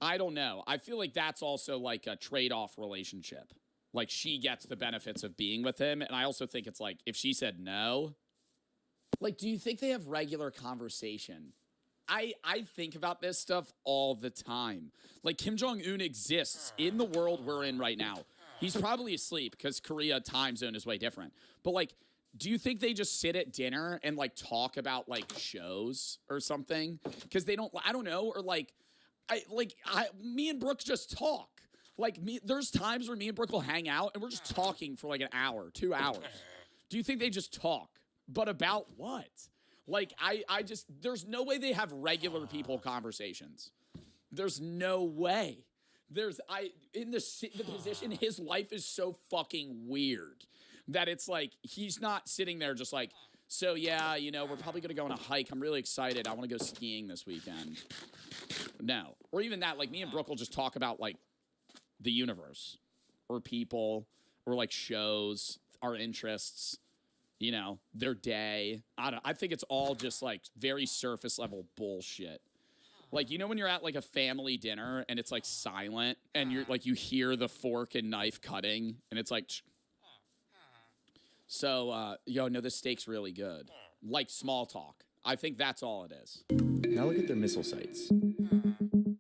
I don't know. I feel like that's also like a trade-off relationship. Like she gets the benefits of being with him. And I also think it's like if she said no. Like, do you think they have regular conversation? I think about this stuff all the time. Like, Kim Jong-un exists in the world we're in right now. He's probably asleep because Korea time zone is way different. But, like, do you think they just sit at dinner and, like, talk about, like, shows or something? Because they don't, I don't know, or, me and Brooke just talk. Like, there's times where me and Brooke will hang out and we're just talking for, like, an hour, 2 hours. Do you think they just talk? But about what? Like, I just, there's no way they have regular people conversations. There's no way. In the position, his life is so fucking weird that it's like, he's not sitting there just like, so yeah, you know, we're probably going to go on a hike. I'm really excited. I want to go skiing this weekend. No. Or even that, like me and Brooke will just talk about like the universe or people or like shows, our interests. You know, their day. I think it's all just like very surface level bullshit. Like, you know, when you're at like a family dinner and it's like silent and you're like, you hear the fork and knife cutting and it's like, so, no, this steak's really good. Like small talk. I think that's all it is. Now look at their missile sites.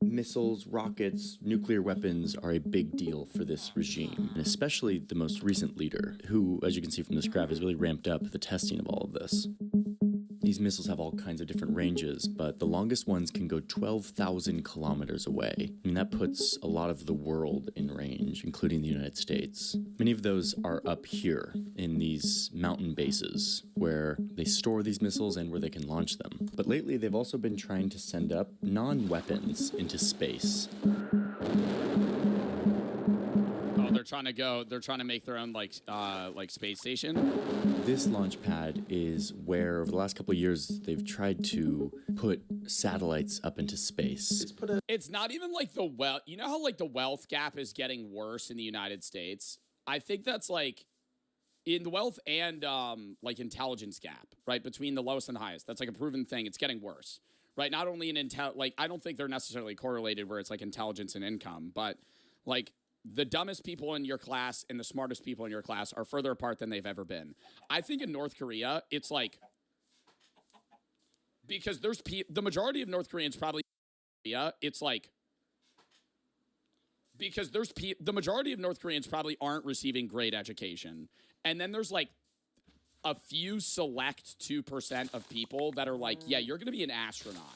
Missiles, rockets, nuclear weapons are a big deal for this regime, and especially the most recent leader, who, as you can see from this graph, has really ramped up the testing of all of this. These missiles have all kinds of different ranges, but the longest ones can go 12,000 kilometers away. I mean, that puts a lot of the world in range, including the United States. Many of those are up here in these mountain bases, where they store these missiles and where they can launch them. But lately, they've also been trying to send up non-weapons into space. They're trying to make their own like space station. This launch pad is where over the last couple of years they've tried to put satellites up into space. It's not even like you know how like the wealth gap is getting worse in the United States? I think that's like in the wealth and like intelligence gap, right? Between the lowest and the highest. That's like a proven thing. It's getting worse. Right? Not only in I don't think they're necessarily correlated where it's like intelligence and income, but like the dumbest people in your class and the smartest people in your class are further apart than they've ever been. I think in North Korea, it's like, because there's the majority of North Koreans probably, it's like, because the majority of North Koreans probably aren't receiving great education. And then there's like a few select 2% of people that are like, yeah, you're going to be an astronaut.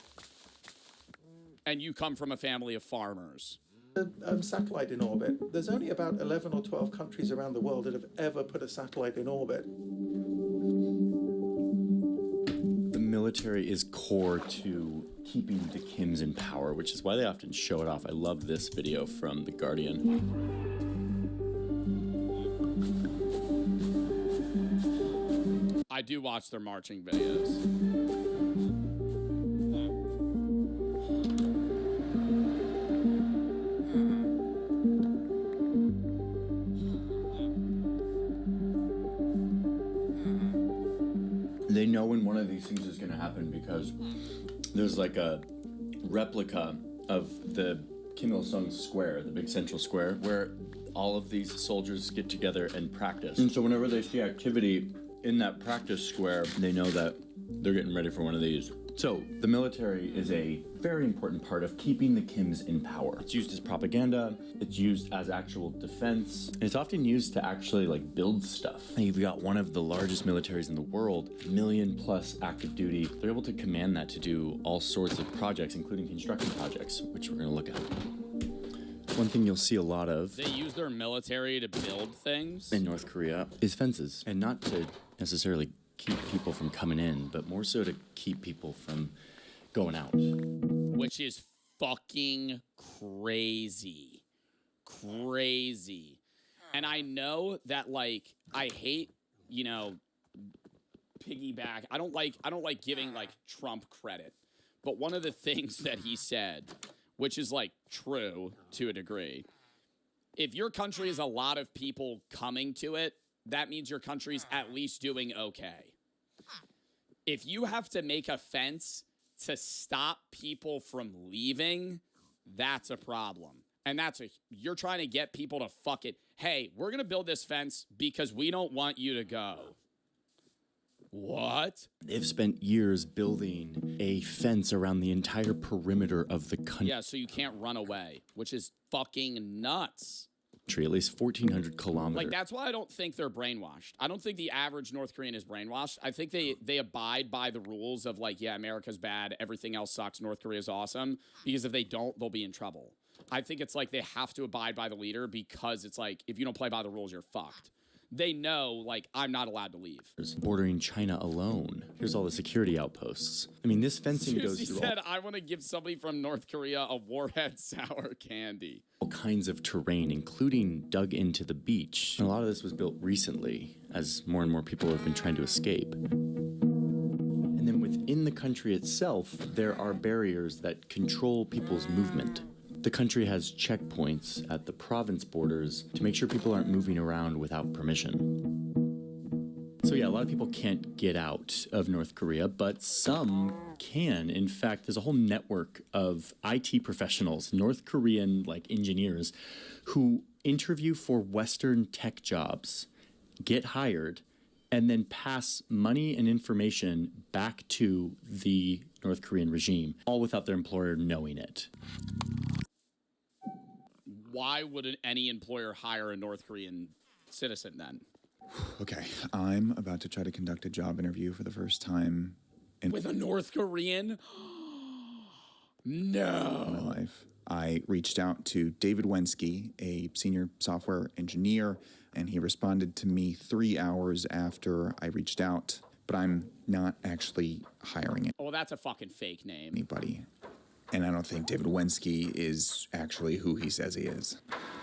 And you come from a family of farmers. Satellite in orbit. There's only about 11 or 12 countries around the world that have ever put a satellite in orbit. The military is core to keeping the Kims in power, which is why they often show it off. I love this video from The Guardian. I do watch their marching videos. They know when one of these things is going to happen because there's like a replica of the Kim Il-sung Square, the big central square, where all of these soldiers get together and practice. And so whenever they see activity in that practice square, they know that they're getting ready for one of these. So the military is a very important part of keeping the Kims in power. It's used as propaganda, it's used as actual defense, and it's often used to actually like build stuff. And you've got one of the largest militaries in the world, 1 million plus active duty. They're able to command that to do all sorts of projects, including construction projects, which we're gonna look at. One thing you'll see a lot of They use their military to build things. in North Korea is fences, and not to necessarily keep people from coming in, but more so to keep people from going out. Which is fucking crazy. Crazy. And I know that, like, I hate, you know, piggyback. I don't like giving, like, Trump credit. But one of the things that he said, which is, like, true to a degree, if your country has a lot of people coming to it, that means your country's at least doing okay. If you have to make a fence to stop people from leaving, that's a problem. And you're trying to get people to fuck it. Hey, we're going to build this fence because we don't want you to go. What? They've spent years building a fence around the entire perimeter of the country. Yeah, so you can't run away, which is fucking nuts. At least 1,400 kilometers. Like, that's why I don't think they're brainwashed. I don't think the average North Korean is brainwashed. I think they abide by the rules of, like, yeah, America's bad, everything else sucks, North Korea's awesome. Because if they don't, they'll be in trouble. I think it's like they have to abide by the leader because it's like, if you don't play by the rules, you're fucked. They know, like, I'm not allowed to leave. Bordering China alone. Here's all the security outposts. I mean, this fencing goes through said, I want to give somebody from North Korea a warhead sour candy. All kinds of terrain, including dug into the beach. And a lot of this was built recently, as more and more people have been trying to escape. And then within the country itself, there are barriers that control people's movement. The country has checkpoints at the province borders to make sure people aren't moving around without permission. So yeah, a lot of people can't get out of North Korea, but some can. In fact, there's a whole network of IT professionals, North Korean like engineers, who interview for Western tech jobs, get hired, and then pass money and information back to the North Korean regime, all without their employer knowing it. Why would any employer hire a North Korean citizen then? Okay, I'm about to try to conduct a job interview for the first time with a North Korean? No. In my life. I reached out to David Wensky, a senior software engineer, and he responded to me 3 hours after I reached out, but I'm not actually hiring Oh, that's a fucking fake name. anybody. And I don't think David Wensky is actually who he says he is.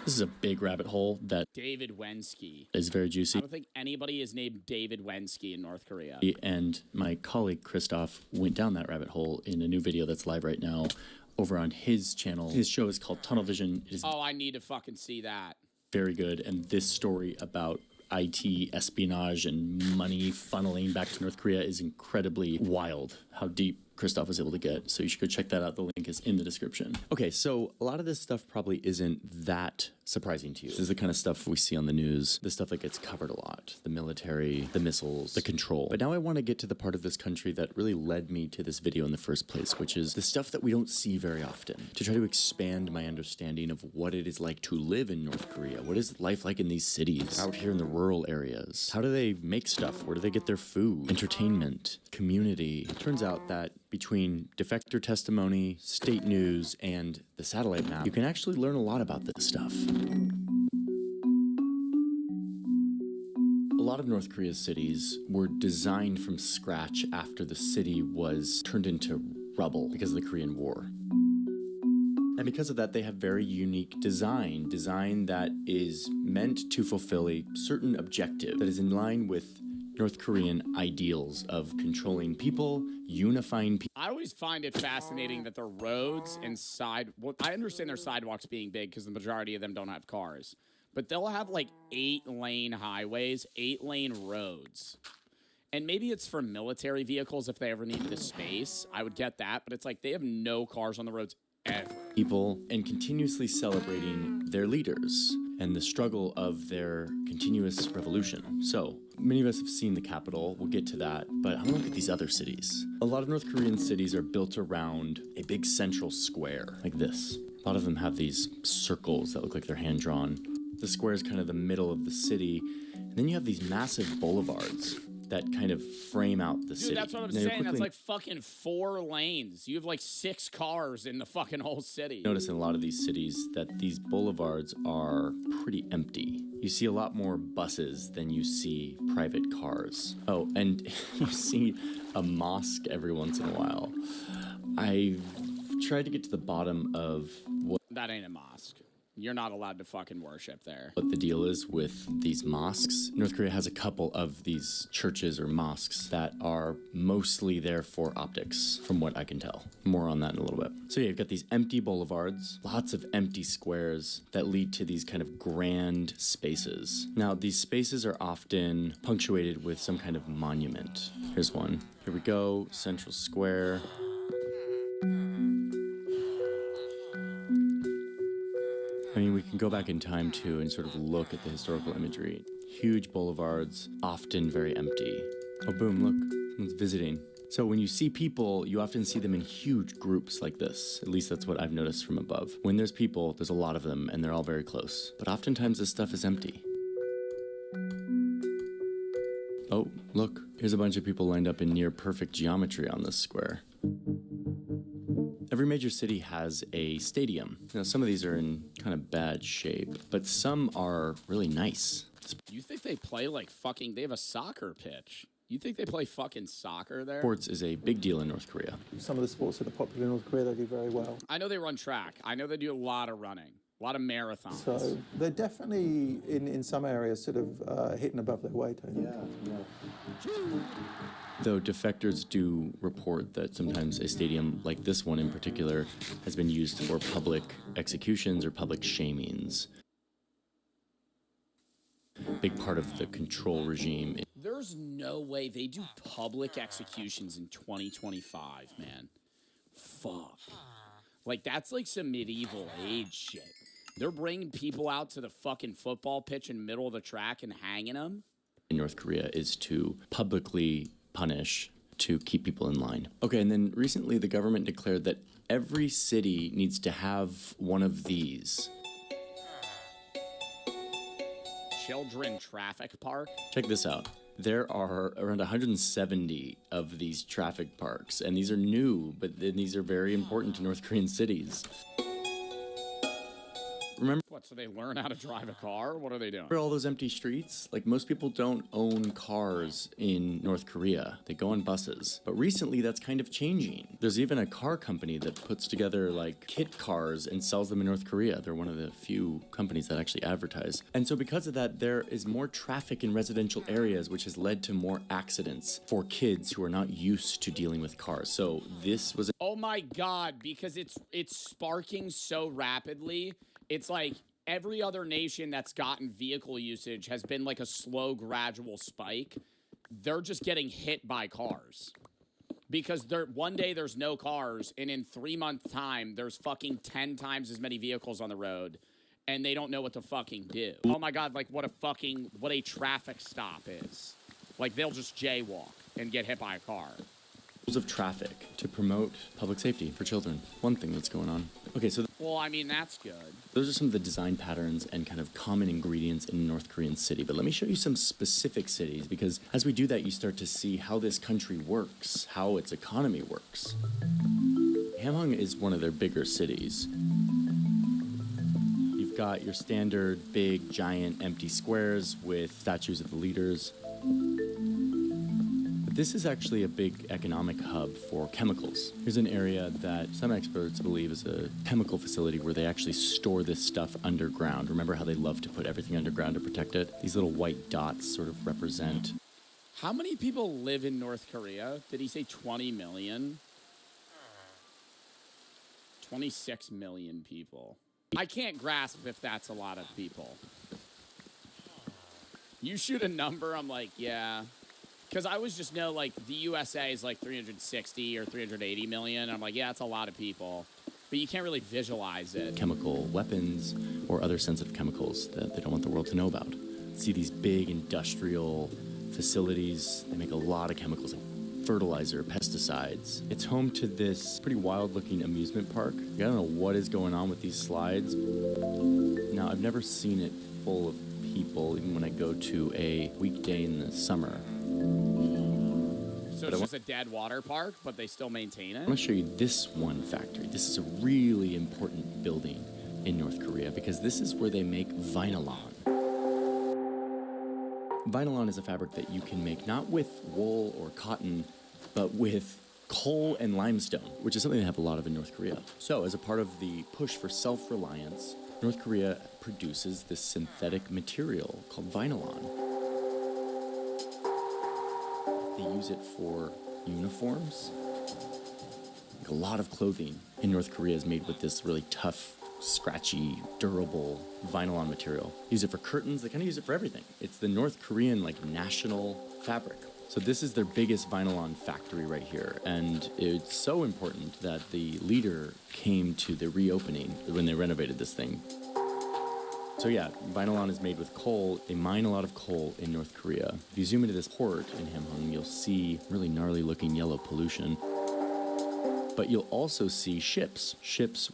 This is a big rabbit hole that David Wensky is very juicy. I don't think anybody is named David Wensky in North Korea. And my colleague Christoph went down that rabbit hole in a new video that's live right now over on his channel. His show is called Tunnel Vision. It is I need to fucking see that. very good. And this story about IT espionage and money funneling back to North Korea is incredibly wild. How deep Christoph was able to get. So you should go check that out. The link is in the description. Okay, so a lot of this stuff probably isn't that surprising to you. This is the kind of stuff we see on the news, the stuff that gets covered a lot, the military, the missiles, the control. But now I want to get to the part of this country that really led me to this video in the first place, which is the stuff that we don't see very often, to try to expand my understanding of what it is like to live in North Korea. What is life like in these cities, out here in the rural areas? How do they make stuff? Where do they get their food? Entertainment, community. It turns out that between defector testimony, state news, and the satellite map, you can actually learn a lot about this stuff. A lot of North Korea's cities were designed from scratch after the city was turned into rubble because of the Korean War. And because of that, they have very unique design that is meant to fulfill a certain objective that is in line with North Korean ideals of controlling people, unifying people. I always find it fascinating that the roads and I understand their sidewalks being big because the majority of them don't have cars, but they'll have like 8-lane highways, 8-lane roads. And maybe it's for military vehicles if they ever need the space. I would get that, but it's like they have no cars on the roads ever. People and continuously celebrating their leaders and the struggle of their continuous revolution. So, many of us have seen the capital, we'll get to that, but I want to look at these other cities. A lot of North Korean cities are built around a big central square, like this. A lot of them have these circles that look like they're hand-drawn. The square is kind of the middle of the city, and then you have these massive boulevards that kind of frame out the city. Dude, that's what I'm saying. That's like fucking 4 lanes. You have like 6 cars in the fucking whole city. Notice in a lot of these cities that these boulevards are pretty empty. You see a lot more buses than you see private cars. Oh, and you see a mosque every once in a while. I've tried to get to the bottom of what... That ain't a mosque. You're not allowed to fucking worship there. What the deal is with these mosques. North Korea has a couple of these churches or mosques that are mostly there for optics, from what I can tell. More on that in a little bit. So yeah, you've got these empty boulevards, lots of empty squares that lead to these kind of grand spaces. Now, these spaces are often punctuated with some kind of monument. Here's one. Here we go, Central Square. I mean, we can go back in time too and sort of look at the historical imagery. Huge boulevards, often very empty. Oh, boom, look, someone's visiting. So when you see people, you often see them in huge groups like this. At least that's what I've noticed from above. When there's people, there's a lot of them and they're all very close. But oftentimes this stuff is empty. Oh, look, here's a bunch of people lined up in near perfect geometry on this square. Every major city has a stadium. Now, some of these are in kind of bad shape, but some are really nice. You think they play like fucking, they have a soccer pitch. You think they play fucking soccer there? Sports is a big deal in North Korea. Some of the sports that are popular in North Korea, they do very well. I know they run track. I know they do a lot of running, a lot of marathons. So they're definitely, in some areas, sort of hitting above their weight, I think. Yeah. Though defectors do report that sometimes a stadium like this one in particular has been used for public executions or public shamings. Big part of the control regime. There's no way they do public executions in 2025, man. Fuck. Like, that's like some medieval age shit. They're bringing people out to the fucking football pitch in the middle of the track and hanging them. In North Korea is to publicly punish to keep people in line. Okay, and then recently the government declared that every city needs to have one of these. Children traffic park? Check this out. There are around 170 of these traffic parks, and these are new, but these are very important to North Korean cities. Remember What, so they learn how to drive a car? What are they doing? all those empty streets? Like, most people don't own cars in North Korea. They go on buses. But recently, that's kind of changing. There's even a car company that puts together, like, kit cars and sells them in North Korea. They're one of the few companies that actually advertise. And so because of that, there is more traffic in residential areas, which has led to more accidents for kids who are not used to dealing with cars. So this was... Oh my God, because it's sparking so rapidly. It's like every other nation that's gotten vehicle usage has been like a slow, gradual spike. They're just getting hit by cars. Because one day there's no cars, and in 3 months' time, there's fucking 10 times as many vehicles on the road, and they don't know what to fucking do. Oh my God, like what a traffic stop is. Like, they'll just jaywalk and get hit by a car. of traffic to promote public safety for children. One thing that's going on. Okay, so well, I mean, that's good. those are some of the design patterns and kind of common ingredients in a North Korean city. But let me show you some specific cities, because as we do that, you start to see how this country works, how its economy works. Hamhung is one of their bigger cities. You've got your standard big, giant, empty squares with statues of the leaders. This is actually a big economic hub for chemicals. Here's an area that some experts believe is a chemical facility where they actually store this stuff underground. Remember how they love to put everything underground to protect it? These little white dots sort of represent. How many people live in North Korea? Did he say 20 million? 26 million people. I can't grasp if that's a lot of people. You shoot a number, I'm like, yeah. Because I always just know, like, the USA is like 360 or 380 million. I'm like, yeah, that's a lot of people. But you can't really visualize it. Chemical weapons or other sensitive chemicals that they don't want the world to know about. See these big industrial facilities. They make a lot of chemicals, like fertilizer, pesticides. It's home to this pretty wild-looking amusement park. I don't know what is going on with these slides. Now, I've never seen it full of people, even when I go to a weekday in the summer. So it's just a dead water park, but they still maintain it? I want to show you this one factory. This is a really important building in North Korea because this is where they make vinylon. Vinylon is a fabric that you can make not with wool or cotton, but with coal and limestone, which is something they have a lot of in North Korea. So as a part of the push for self-reliance, North Korea produces this synthetic material called vinylon. They use it for uniforms. Like a lot of clothing in North Korea is made with this really tough, scratchy, durable vinylon material. Use it for curtains. They kind of use it for everything. It's the North Korean national fabric. So this is their biggest vinylon factory right here, and it's so important that the leader came to the reopening when they renovated this thing. So yeah, vinylon is made with coal. They mine a lot of coal in North Korea. If you zoom into this port in Hamhung, you'll see really gnarly looking yellow pollution. But you'll also see ships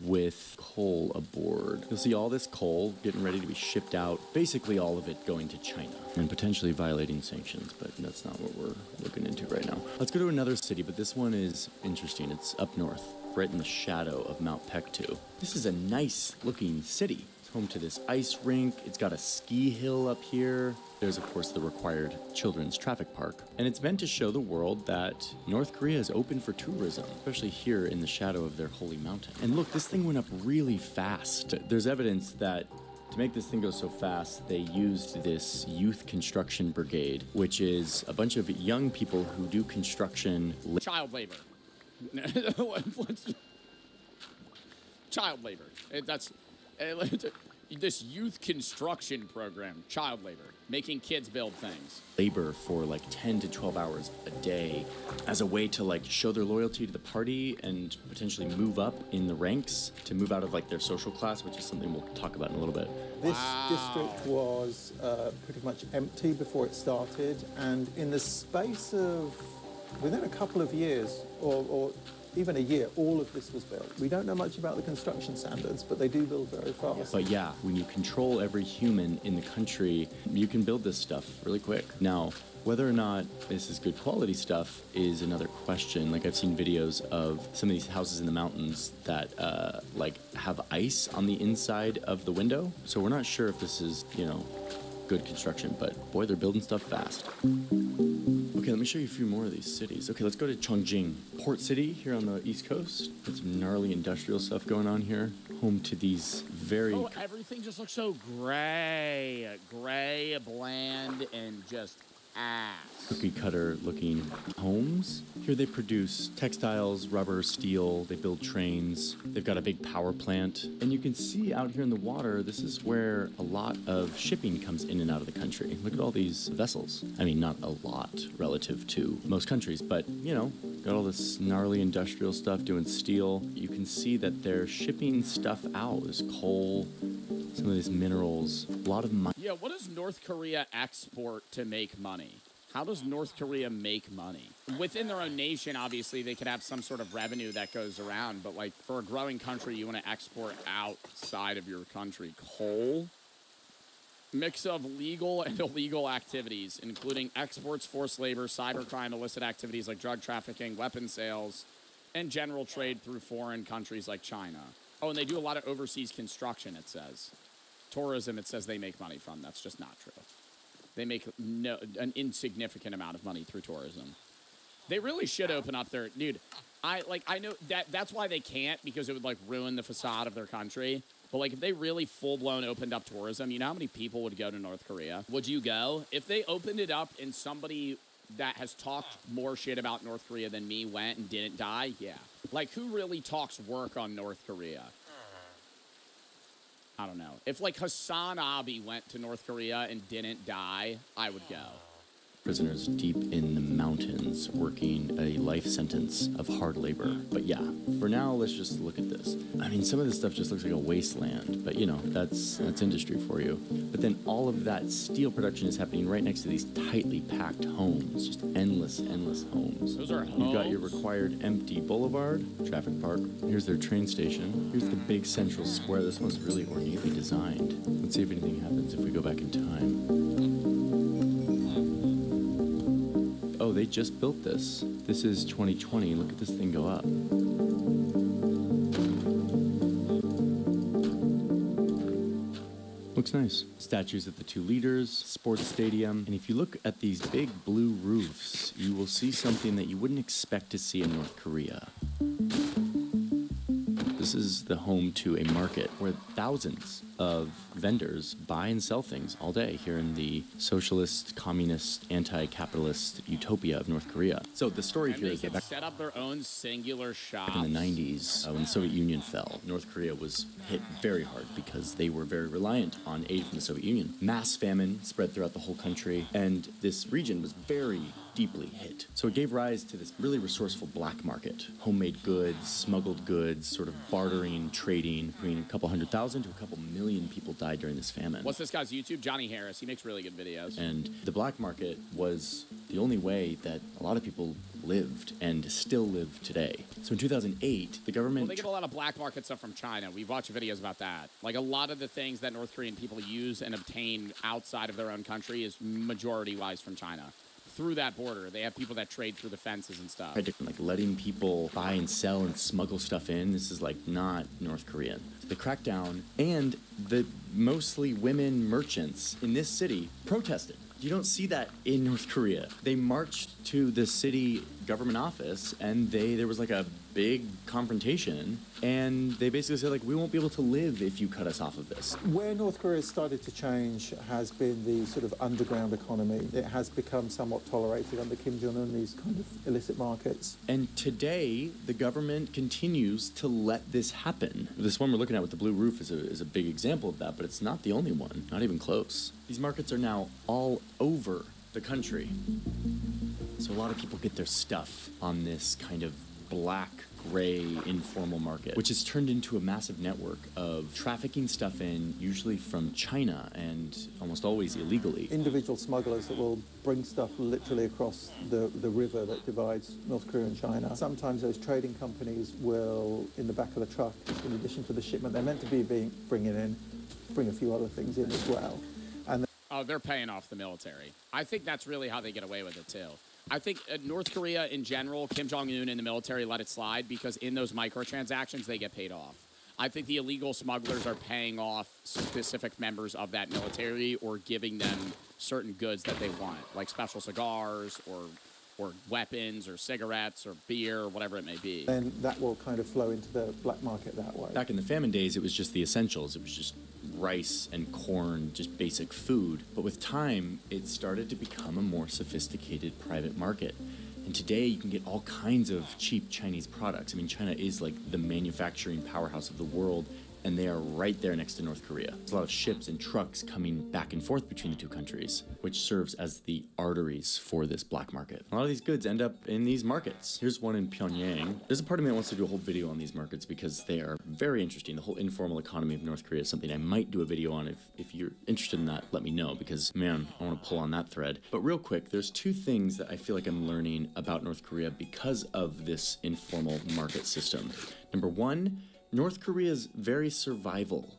with coal aboard. You'll see all this coal getting ready to be shipped out, basically all of it going to China and potentially violating sanctions, but that's not what we're looking into right now. Let's go to another city, but this one is interesting. It's up north, right in the shadow of Mount Pektu. This is a nice looking city. It's home to this ice rink. It's got a ski hill up here. There's, of course, the required children's traffic park. And it's meant to show the world that North Korea is open for tourism, especially here in the shadow of their holy mountain. And look, this thing went up really fast. There's evidence that to make this thing go so fast, they used this youth construction brigade, which is a bunch of young people who do construction. Child labor. Child labor. That's this youth construction program, child labor, making kids build things. Labor for 10 to 12 hours a day as a way to show their loyalty to the party and potentially move up in the ranks to move out of their social class, which is something we'll talk about in a little bit. This district was pretty much empty before it started, and in the space of within a couple of years or even a year, all of this was built. We don't know much about the construction standards, but they do build very fast. But yeah, when you control every human in the country, you can build this stuff really quick. Now, whether or not this is good quality stuff is another question. I've seen videos of some of these houses in the mountains that have ice on the inside of the window. So we're not sure if this is, good construction, but boy, they're building stuff fast. Okay, let me show you a few more of these cities. Okay, let's go to Chongjing, port city here on the East Coast. There's some gnarly industrial stuff going on here. Home to these very... Oh, everything just looks so gray. Gray, bland, and just ass. Cookie cutter looking homes. Here they produce textiles, rubber, steel. They build trains. They've got a big power plant. And you can see out here in the water, this is where a lot of shipping comes in and out of the country. Look at all these vessels. I mean, not a lot relative to most countries, but, got all this gnarly industrial stuff doing steel. You can see that they're shipping stuff out. There's coal, some of these minerals, a lot of money. Yeah, what does North Korea export to make money? How does North Korea make money? Within their own nation, obviously, they could have some sort of revenue that goes around, but for a growing country, you want to export outside of your country. Coal? Mix of legal and illegal activities, including exports, forced labor, cybercrime, illicit activities like drug trafficking, weapons sales, and general trade through foreign countries like China. Oh, and they do a lot of overseas construction, it says. Tourism, it says they make money from. That's just not true. They make an insignificant amount of money through tourism. They really should open up their... Dude, I know that's why they can't, because it would, ruin the facade of their country. But, if they really full-blown opened up tourism, you know how many people would go to North Korea? Would you go? If they opened it up and somebody that has talked more shit about North Korea than me went and didn't die, yeah. Who really talks work on North Korea? I don't know. If, Hassan Abi went to North Korea and didn't die, I would go. Prisoners deep in the mountains working a life sentence of hard labor. But yeah, for now, let's just look at this. I mean, some of this stuff just looks like a wasteland, but that's industry for you. But then all of that steel production is happening right next to these tightly packed homes, just endless homes. Those are homes? You've got your required empty boulevard, traffic park. Here's their train station. Here's the big central square. This one's really ornately designed. Let's see if anything happens if we go back in time. Oh, they just built this. This is 2020. Look at this thing go up. Looks nice. Statues of the two leaders, sports stadium. And if you look at these big blue roofs, you will see something that you wouldn't expect to see in North Korea. This is the home to a market where thousands of vendors buy and sell things all day here in the socialist, communist, anti-capitalist utopia of North Korea. So the story And here they is that can back set up their own singular shops. in the 90s, when the Soviet Union fell, North Korea was hit very hard because they were very reliant on aid from the Soviet Union. Mass famine spread throughout the whole country, and this region was very deeply hit. So it gave rise to this really resourceful black market. Homemade goods, smuggled goods, sort of bartering, trading. Between a couple 100,000 to a couple million people died during this famine. What's this guy's YouTube? Johnny Harris. He makes really good videos. And the black market was the only way that a lot of people lived and still live today. So in 2008, the government... Well, they get a lot of black market stuff from China. We've watched videos about that. Like, a lot of the things that North Korean people use and obtain outside of their own country is majority-wise from China. Through that border, they have people that trade through the fences and stuff. Like letting people buy and sell and smuggle stuff in, this is like not North Korean. The crackdown and the mostly women merchants in this city protested. You don't see that in North Korea. They marched to the city government office and there was like a big confrontation, and they basically said, like, we won't be able to live if you cut us off of this. Where North Korea started to change has been the sort of underground economy. It has become somewhat tolerated under Kim Jong-un, these kind of illicit markets. And today, the government continues to let this happen. This one we're looking at with the blue roof is a big example of that, but it's not the only one, not even close. These markets are now all over the country. So a lot of people get their stuff on this kind of black, gray, informal market, which has turned into a massive network of trafficking stuff in, usually from China and almost always illegally. Individual smugglers that will bring stuff literally across the river that divides North Korea and China. Sometimes those trading companies will, in the back of the truck, in addition to the shipment they're meant to be bringing in, bring a few other things in as well. And Oh, they're paying off the military. I think that's really how they get away with it, too. I think North Korea in general, Kim Jong-un and the military let it slide because in those microtransactions, they get paid off. I think the illegal smugglers are paying off specific members of that military or giving them certain goods that they want, like special cigars or weapons or cigarettes or beer or whatever it may be. then that will kind of flow into the black market that way. Back in the famine days, it was just the essentials. It was just rice and corn, just basic food. But with time, it started to become a more sophisticated private market. And today, you can get all kinds of cheap Chinese products. I mean, China is like the manufacturing powerhouse of the world, and they are right there next to North Korea. There's a lot of ships and trucks coming back and forth between the two countries, which serves as the arteries for this black market. A lot of these goods end up in these markets. Here's one in Pyongyang. There's a part of me that wants to do a whole video on these markets because they are very interesting. The whole informal economy of North Korea is something I might do a video on. If you're interested in that, let me know because, man, I want to pull on that thread. But real quick, there's two things that I feel like I'm learning about North Korea because of this informal market system. Number one, North Korea's very survival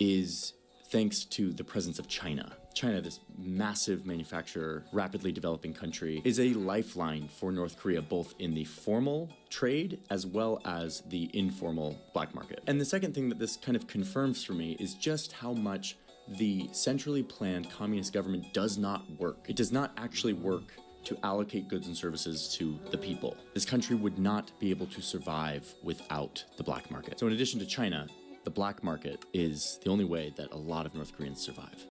is thanks to the presence of China. China, this massive manufacturer, rapidly developing country, is a lifeline for North Korea, both in the formal trade as well as the informal black market. And the second thing that this kind of confirms for me is just how much the centrally planned communist government does not work. It does not actually work to allocate goods and services to the people. This country would not be able to survive without the black market. So in addition to China, the black market is the only way that a lot of North Koreans survive.